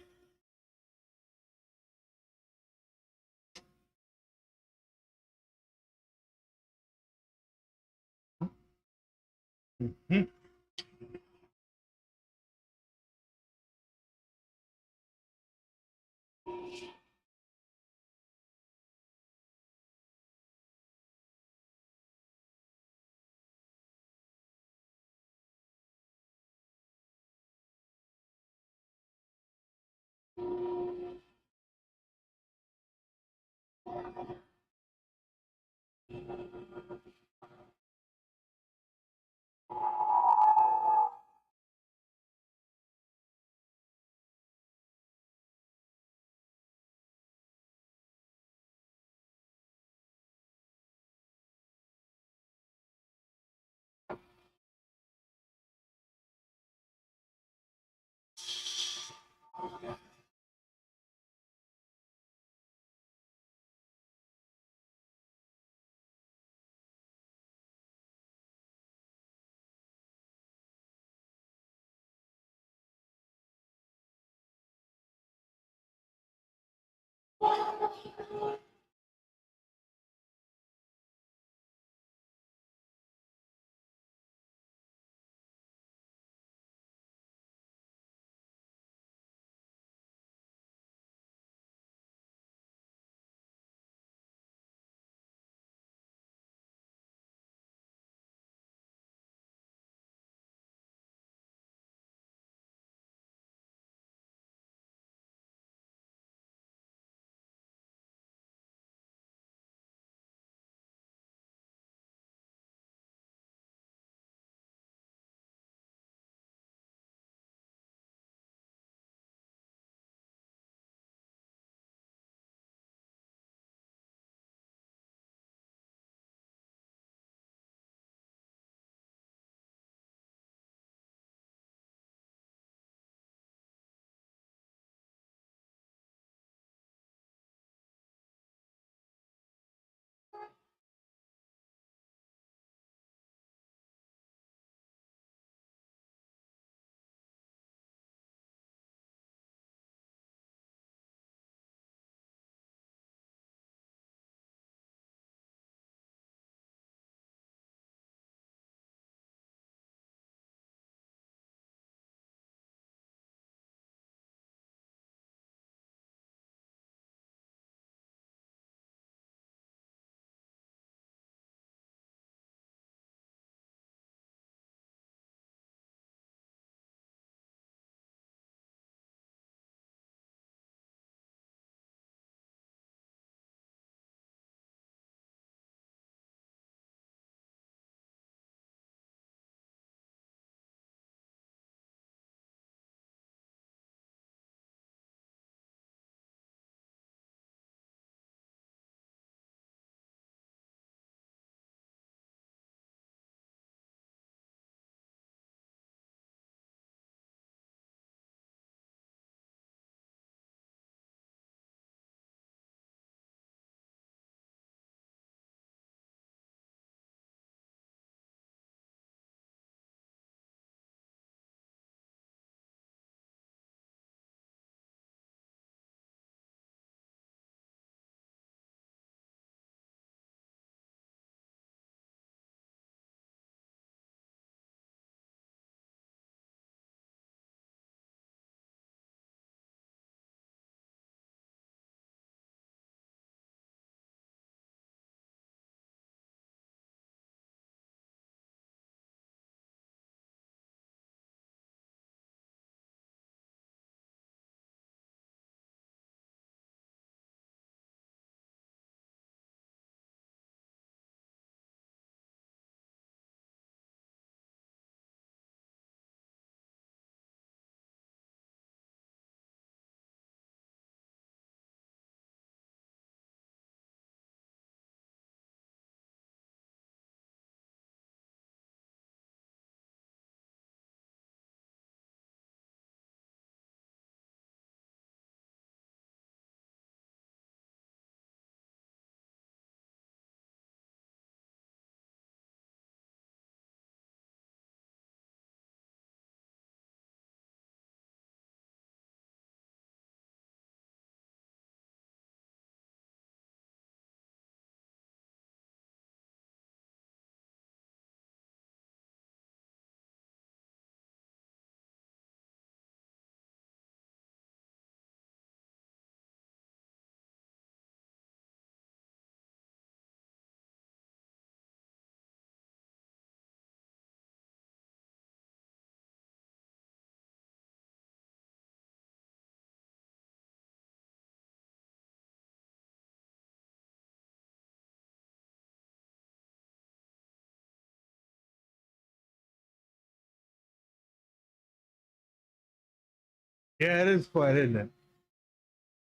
A: Yeah, it is fun, isn't it?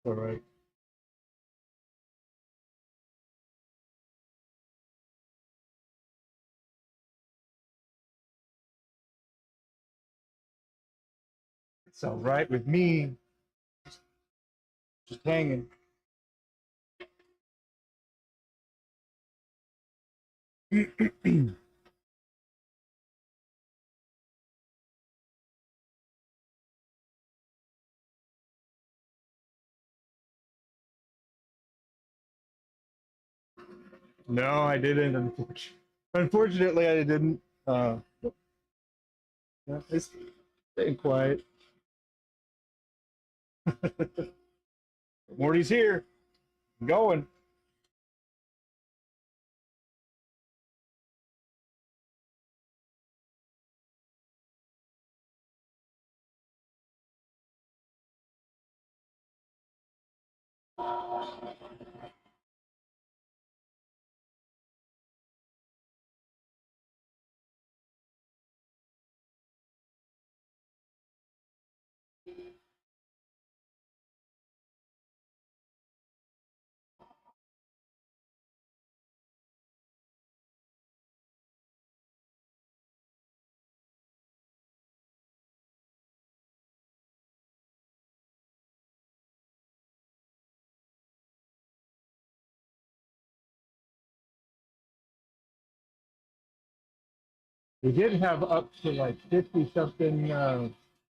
A: All right. It's all right with me. Just hanging. No, I didn't. Unfortunately, I didn't. Yeah, it's staying quiet. Morty's here. I'm going. We did have up to like 50 something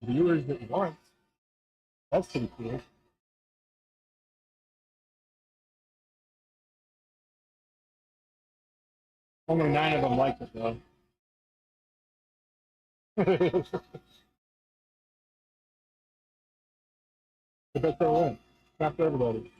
A: viewers at once. That's pretty cool. Only 9 of them liked it though. I bet they'll win. Not for everybody.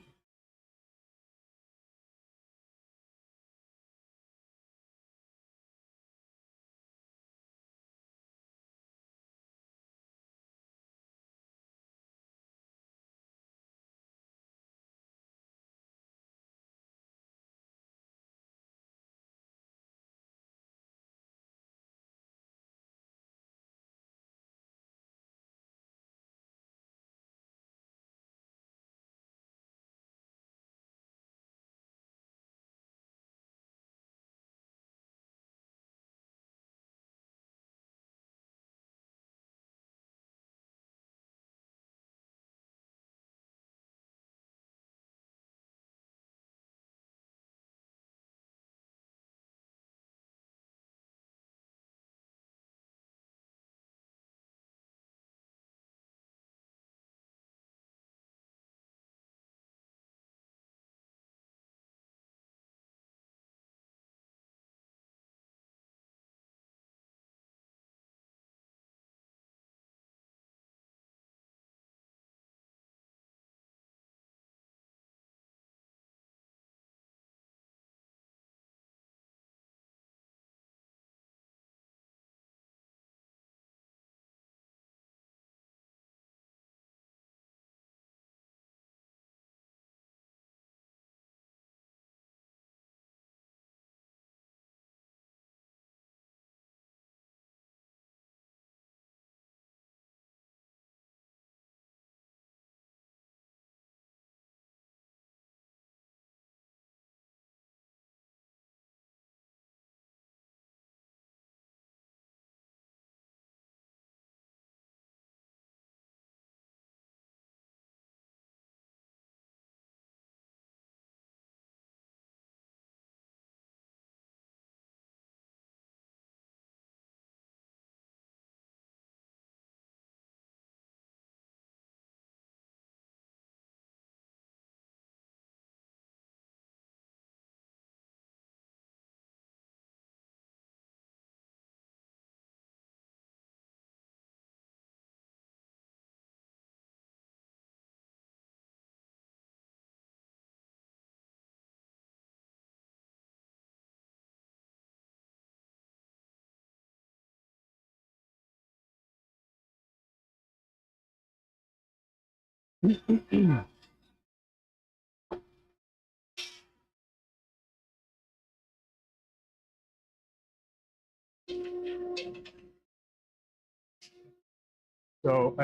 A: So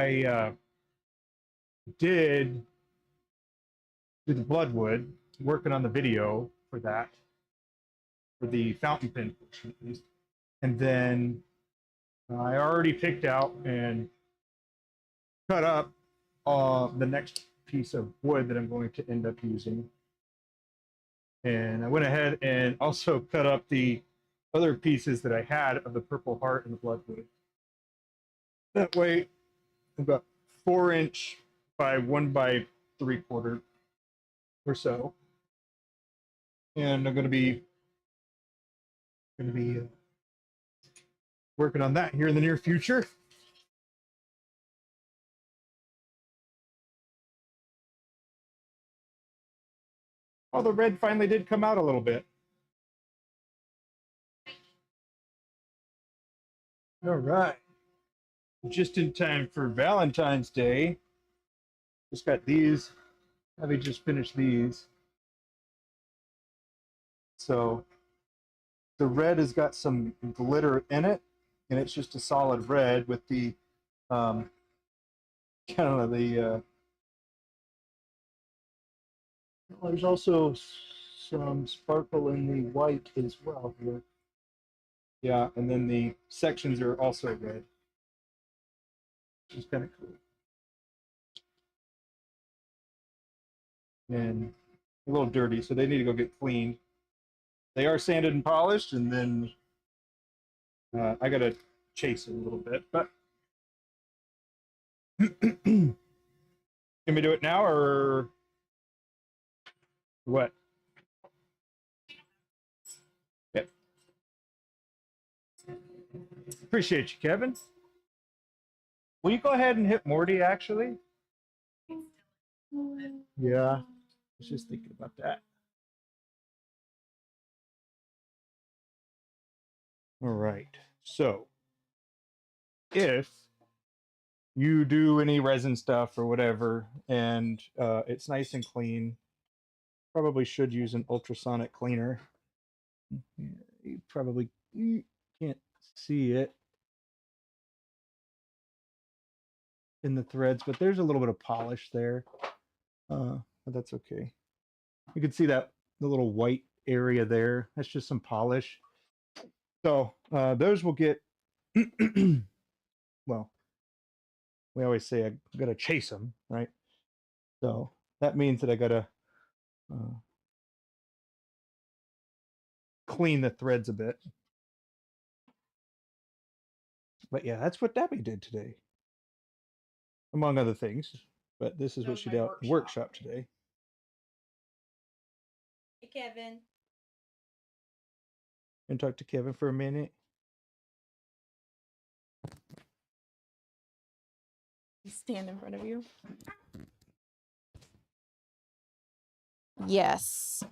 A: did do the bloodwood, working on the video for that, for the fountain pen portion at least. And then I already picked out and cut up the next piece of wood that I'm going to end up using. And I went ahead and also cut up the other pieces that I had of the purple heart and the bloodwood. That way, I've got 4" by 1 by 3/4 or so, and I'm going to be working on that here in the near future. Oh, the red finally did come out a little bit. All right. Just in time for Valentine's Day. Just got these. Abbie just finished these. So the red has got some glitter in it, and it's just a solid red with the kind of the there's also some sparkle in the white as well here. Yeah, and then the sections are also red, which is kind of cool. And a little dirty, so they need to go get cleaned. They are sanded and polished, and then I gotta chase it a little bit. But can we do it now or what? Yep. Appreciate you, Kevin. Will you go ahead and hit Morty? Actually, yeah. I was just thinking about that. All right. So, if you do any resin stuff or whatever, and it's nice and clean, probably should use an ultrasonic cleaner. You probably can't see it in the threads, but there's a little bit of polish there. But that's okay. You can see that the little white area there. That's just some polish. So those will get. Well, we always say I gotta chase them, right? So that means that I gotta clean the threads a bit. But yeah, that's what Abbie did today, among other things. But this is what she did at the workshop today.
B: Hey, Kevin.
A: And talk to Kevin for a minute.
B: Stand in front of you. Yes,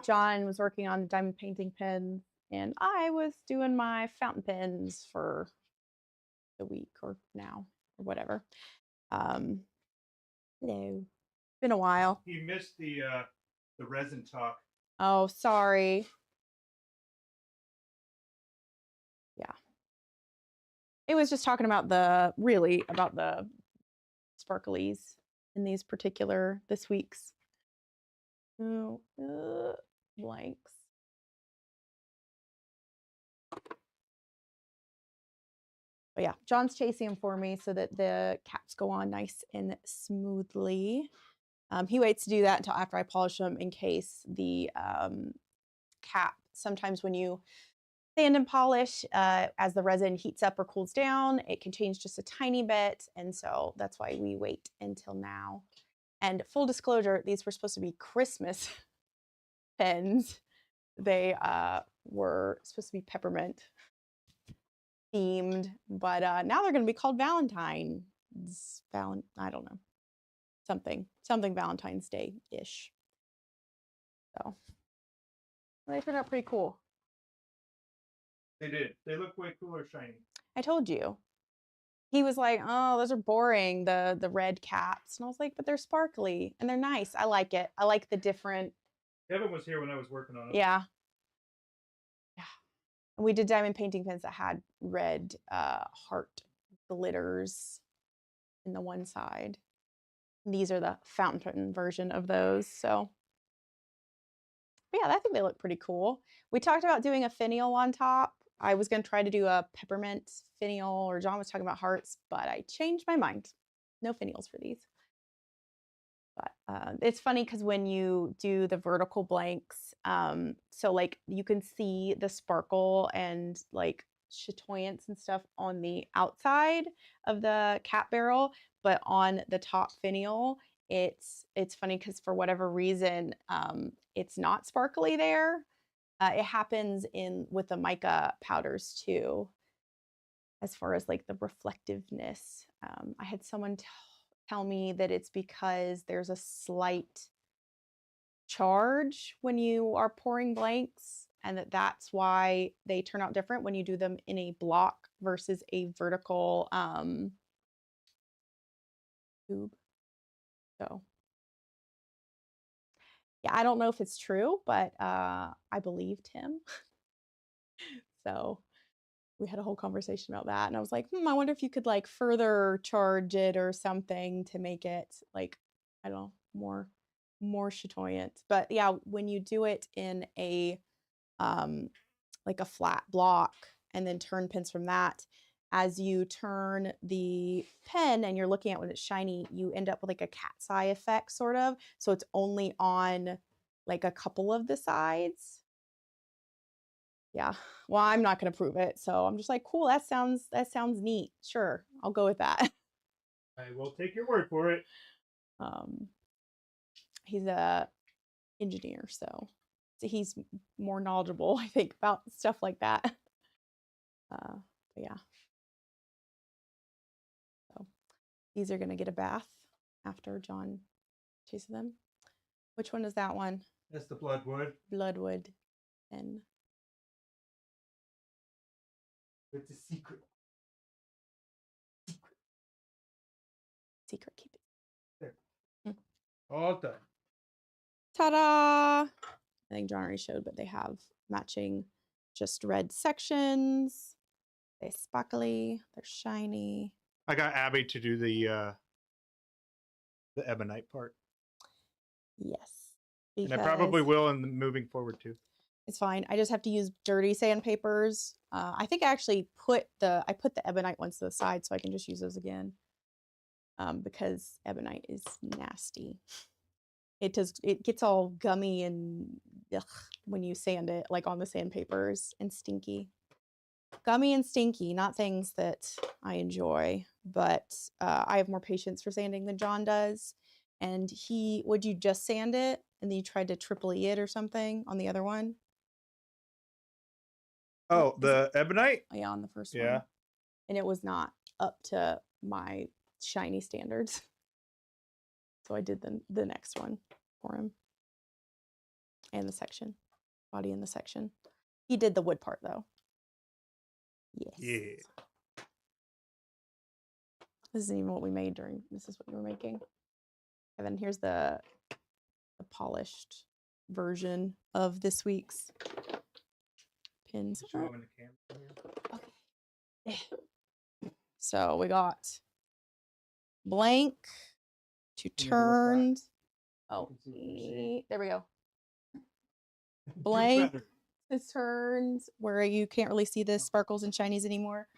B: John was working on diamond painting pens, and I was doing my fountain pens for the week or now or whatever. Hello. Been a while.
A: He missed the resin talk.
B: Oh, sorry. Yeah. It was just talking about the sparklies in these particular this week's blanks. But yeah, John's chasing them for me so that the caps go on nice and smoothly. He waits to do that until after I polish them in case the cap, sometimes when you sand and polish, as the resin heats up or cools down, it can change just a tiny bit. And so that's why we wait until now. And full disclosure, these were supposed to be Christmas pens. They were supposed to be peppermint themed, but now they're going to be called Valentine. I don't know. Something Valentine's Day-ish. So they turned out pretty cool.
A: They did. They look way cooler shiny.
B: I told you. He was like, oh, those are boring, the red caps. And I was like, but they're sparkly and they're nice. I like it. I like the different.
A: Kevin was here when I was working on it.
B: Yeah. Yeah. And we did diamond painting pens that had red heart glitters in the one side. These are the fountain pen version of those. So but yeah, I think they look pretty cool. We talked about doing a finial on top. I was going to try to do a peppermint finial, or John was talking about hearts, but I changed my mind. No finials for these. But it's funny because when you do the vertical blanks, so like you can see the sparkle and like chatoyance and stuff on the outside of the cap barrel, but on the top finial, it's funny because for whatever reason, it's not sparkly there. It happens with the mica powders too, as far as like the reflectiveness. I had someone tell me that it's because there's a slight charge when you are pouring blanks, and that's why they turn out different when you do them in a block versus a vertical tube. So yeah, I don't know if it's true, but I believed him. So we had a whole conversation about that, and I was like, I wonder if you could like further charge it or something to make it like, I don't know, more chatoyant. But yeah, when you do it in a like a flat block and then turn pins from that, as you turn the pen and you're looking at when it's shiny, you end up with like a cat's eye effect sort of. So it's only on like a couple of the sides. Yeah. Well, I'm not going to prove it. So I'm just like, cool, that sounds neat. Sure. I'll go with that.
A: I will take your word for it.
B: He's a engineer, so he's more knowledgeable, I think, about stuff like that. But yeah. So these are going to get a bath after John chases them. Which one is that one?
A: That's the bloodwood.
B: Bloodwood. And
A: It's a secret.
B: secret, keep it.
A: There. All done.
B: Ta-da! I think John already showed, but they have matching just red sections. They're sparkly. They're shiny.
A: I got Abbie to do the ebonite part.
B: Yes.
A: And I probably will in the moving forward too.
B: It's fine. I just have to use dirty sandpapers. I think I actually put the ebonite ones to the side so I can just use those again. Because ebonite is nasty. It gets all gummy and ugh, when you sand it, like on the sandpapers, and stinky. Gummy and stinky, not things that I enjoy, but I have more patience for sanding than John does. And would you just sand it and then you tried to triple E it or something on the other one?
A: Oh, the ebonite?
B: Yeah, on the first one. And it was not up to my shiny standards. So I did the next one for him. And the section. Body in the section. He did the wood part though. Yes.
A: Yeah.
B: This isn't even what we made this is what you were making. And then here's the polished version of this week's pins. Okay. So we got blank to turned. Oh, there we go. Blank is turned where you can't really see the sparkles and shinies anymore.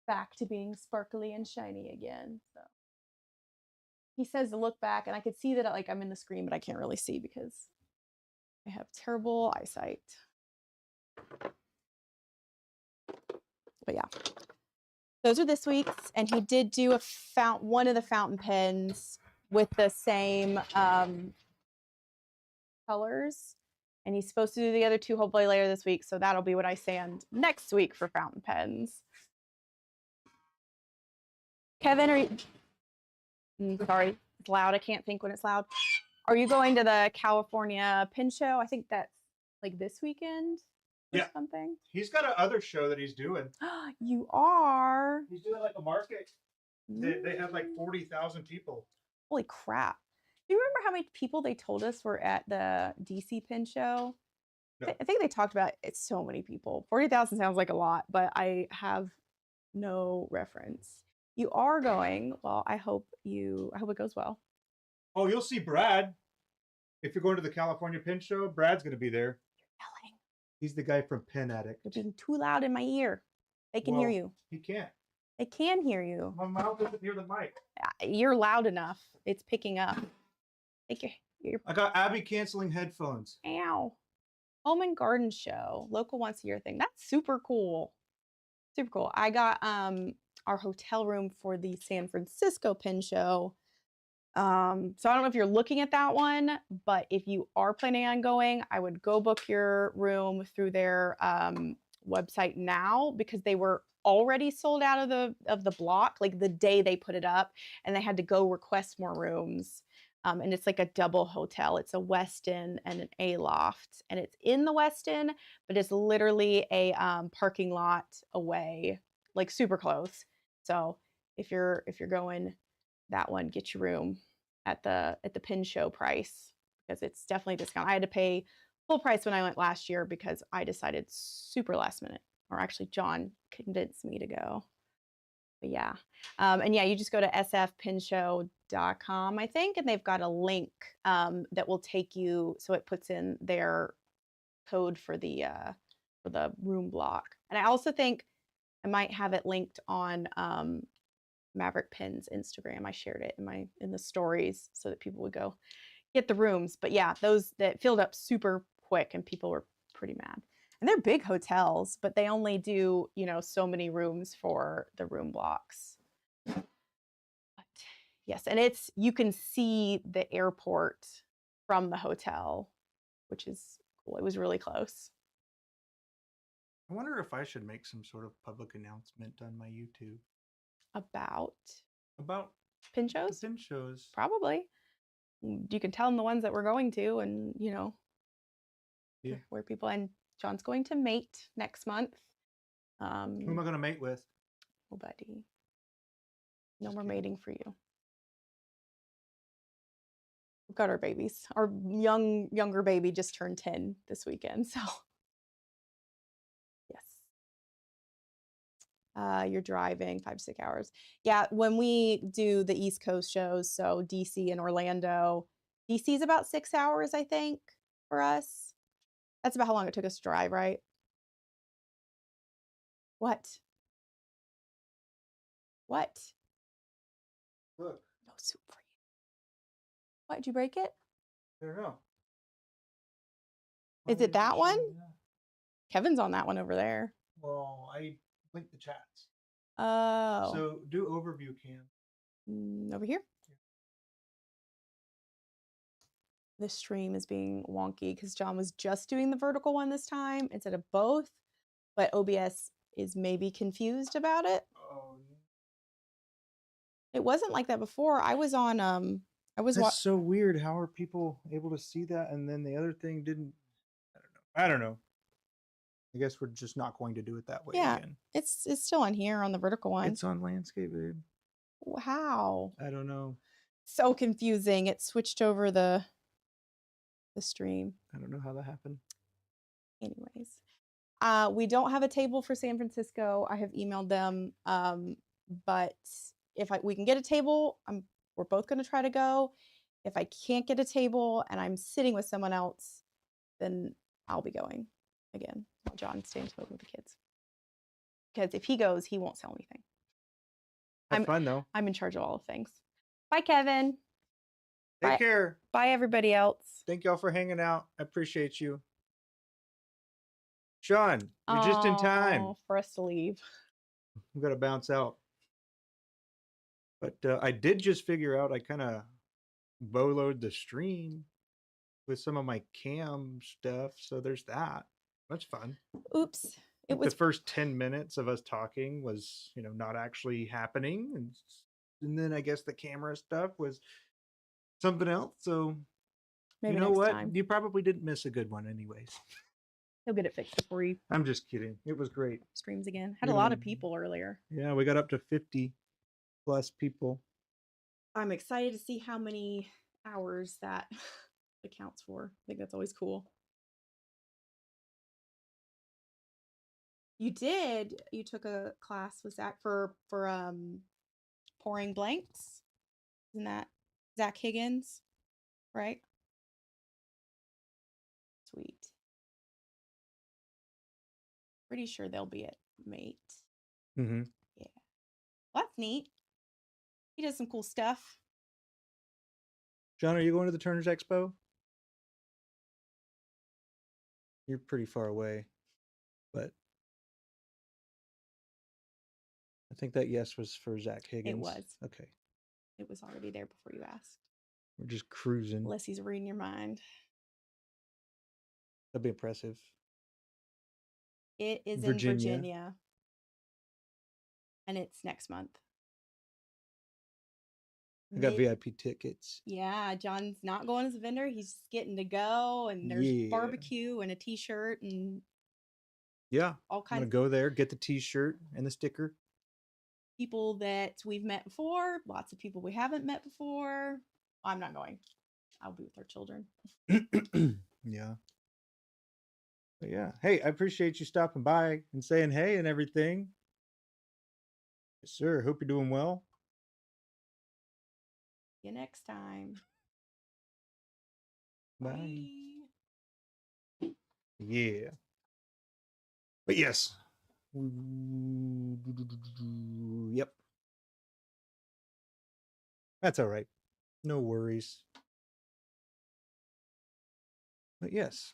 B: Back to being sparkly and shiny again. So he says to look back, and I could see that like I'm in the screen, but I can't really see because I have terrible eyesight. But yeah, those are this week's, and he did do one of the fountain pens with the same colors, and he's supposed to do the other two hopefully later this week, so that'll be what I sand next week for fountain pens. Kevin, sorry, it's loud. I can't think when it's loud. Are you going to the California Pin Show? I think that's like this weekend or something.
A: He's got another show that he's doing.
B: You are?
A: He's doing like a market. They have like 40,000 people.
B: Holy crap. Do you remember how many people they told us were at the DC Pin Show? No. I think they talked about it. So many people. 40,000 sounds like a lot, but I have no reference. You are going. Well, I hope it goes well.
A: Oh, you'll see Brad. If you're going to the California Pin Show, Brad's going to be there.
B: Yelling.
A: He's the guy from Pin Addict.
B: You're being too loud in my ear. They can hear you.
A: He can't.
B: They can hear you.
A: My mouth doesn't hear the mic.
B: You're loud enough. It's picking up.
A: I got Abbie canceling headphones.
B: Ow. Home and garden show. Local once a year thing. That's super cool. Super cool. I got our hotel room for the San Francisco Pin Show. So I don't know if you're looking at that one, but if you are planning on going, I would go book your room through their website now, because they were already sold out of the block like the day they put it up, and they had to go request more rooms. And it's like a double hotel. It's a Westin and an A loft, and it's in the Westin, but it's literally a parking lot away, like super close. So if you're going that one, get your room at the Pin Show price, because it's definitely a discount. I had to pay full price when I went last year because I decided super last minute, or actually John convinced me to go. But yeah, and yeah, you just go to sfpinshow.com, I think, and they've got a link that will take you, so it puts in their code for the room block. And I also think I might have it linked on Maverick Pin's Instagram. I shared it in the stories so that people would go get the rooms. But yeah, those that filled up super quick, and people were pretty mad. And they're big hotels, but they only do, so many rooms for the room blocks. But yes, and you can see the airport from the hotel, which is cool. It was really close.
A: I wonder if I should make some sort of public announcement on my YouTube.
B: About
A: Pin
B: shows?
A: The pin shows.
B: Probably. You can tell them the ones that we're going to, and
A: yeah,
B: where people. And John's going to mate next month.
A: Who am I going to mate with?
B: Oh, buddy. No more mating for you. We've got our babies. Our younger baby just turned 10 this weekend, so yes. You're driving 5 to 6 hours. Yeah, when we do the East Coast shows, so DC and Orlando, DC is about 6 hours, I think, for us. That's about how long it took us to drive, right? What?
A: Look.
B: No soup for you. What, did you break it?
A: I don't know.
B: Is it that one? Yeah. Kevin's on that one over there.
A: Well, I linked the chats.
B: Oh.
A: So do overview cam.
B: Over here? Yeah. The stream is being wonky because John was just doing the vertical one this time instead of both, but OBS is maybe confused about it.
A: Oh.
B: It wasn't like that before. I was on
A: That's so weird. How are people able to see that and then the other thing didn't? I don't know. I guess we're just not going to do it that way again.
B: It's still on here on the vertical one.
A: It's on landscape, babe.
B: How?
A: I don't know.
B: So confusing. It switched over the stream.
A: I don't know how that happened.
B: Anyways, we don't have a table for San Francisco. I have emailed them, but if we can get a table, we're both going to try to go. If I can't get a table and I'm sitting with someone else, then I'll be going again. John staying to with the kids, because if he goes, he won't sell anything.
A: Have fun though.
B: I'm in charge of all of things. Bye, Kevin.
A: Take care.
B: Bye, everybody else.
A: Thank y'all for hanging out. I appreciate you. Sean, you're just in time
B: for us to leave.
A: We got to bounce out. But I did just figure out I kind of boloed the stream with some of my cam stuff. So there's that. That's fun.
B: Oops.
A: It was the first 10 minutes of us talking was, not actually happening. And then I guess the camera stuff was something else. So
B: maybe
A: you know
B: next
A: what?
B: time.
A: You probably didn't miss a good one anyways.
B: He'll get it fixed before he...
A: I'm just kidding. It was great.
B: Streams again. Had a lot of people earlier.
A: Yeah, we got up to 50 plus people.
B: I'm excited to see how many hours that accounts for. I think that's always cool. You did. You took a class with Zach for pouring blanks. Isn't that Zach Higgins, right? Sweet. Pretty sure they'll be at Mate.
A: Mm-hmm.
B: Yeah. Well, that's neat. He does some cool stuff.
A: John, are you going to the Turner's Expo? You're pretty far away, but I think that yes was for Zach Higgins.
B: It was.
A: Okay.
B: It was already there before you asked.
A: We're just cruising.
B: Unless he's reading your mind.
A: That'd be impressive.
B: It is
A: Virginia.
B: in Virginia. And it's next month.
A: I got VIP tickets.
B: Yeah, John's not going as a vendor. He's just getting to go, and there's barbecue and a t-shirt and
A: yeah,
B: all kinds
A: I'm gonna go there, get the t-shirt and the sticker.
B: People that we've met before, lots of people we haven't met before. I'm not going. I'll be with our children.
A: Yeah. But yeah. Hey, I appreciate you stopping by and saying hey and everything. Yes, sir. Hope you're doing well.
B: See you next time.
A: Bye. Yeah. But yes. Yep. That's all right. No worries. But yes.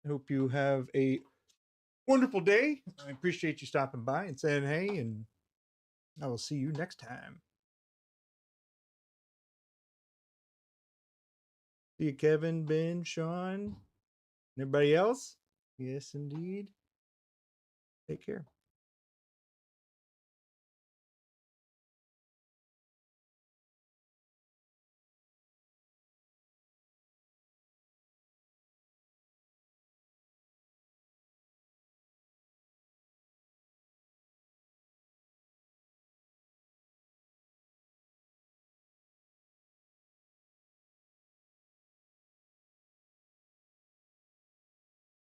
A: I hope you have a wonderful day. I appreciate you stopping by and saying hey, and I will see you next time. See you, Kevin, Ben, Sean, and everybody else. Yes, indeed. Take care.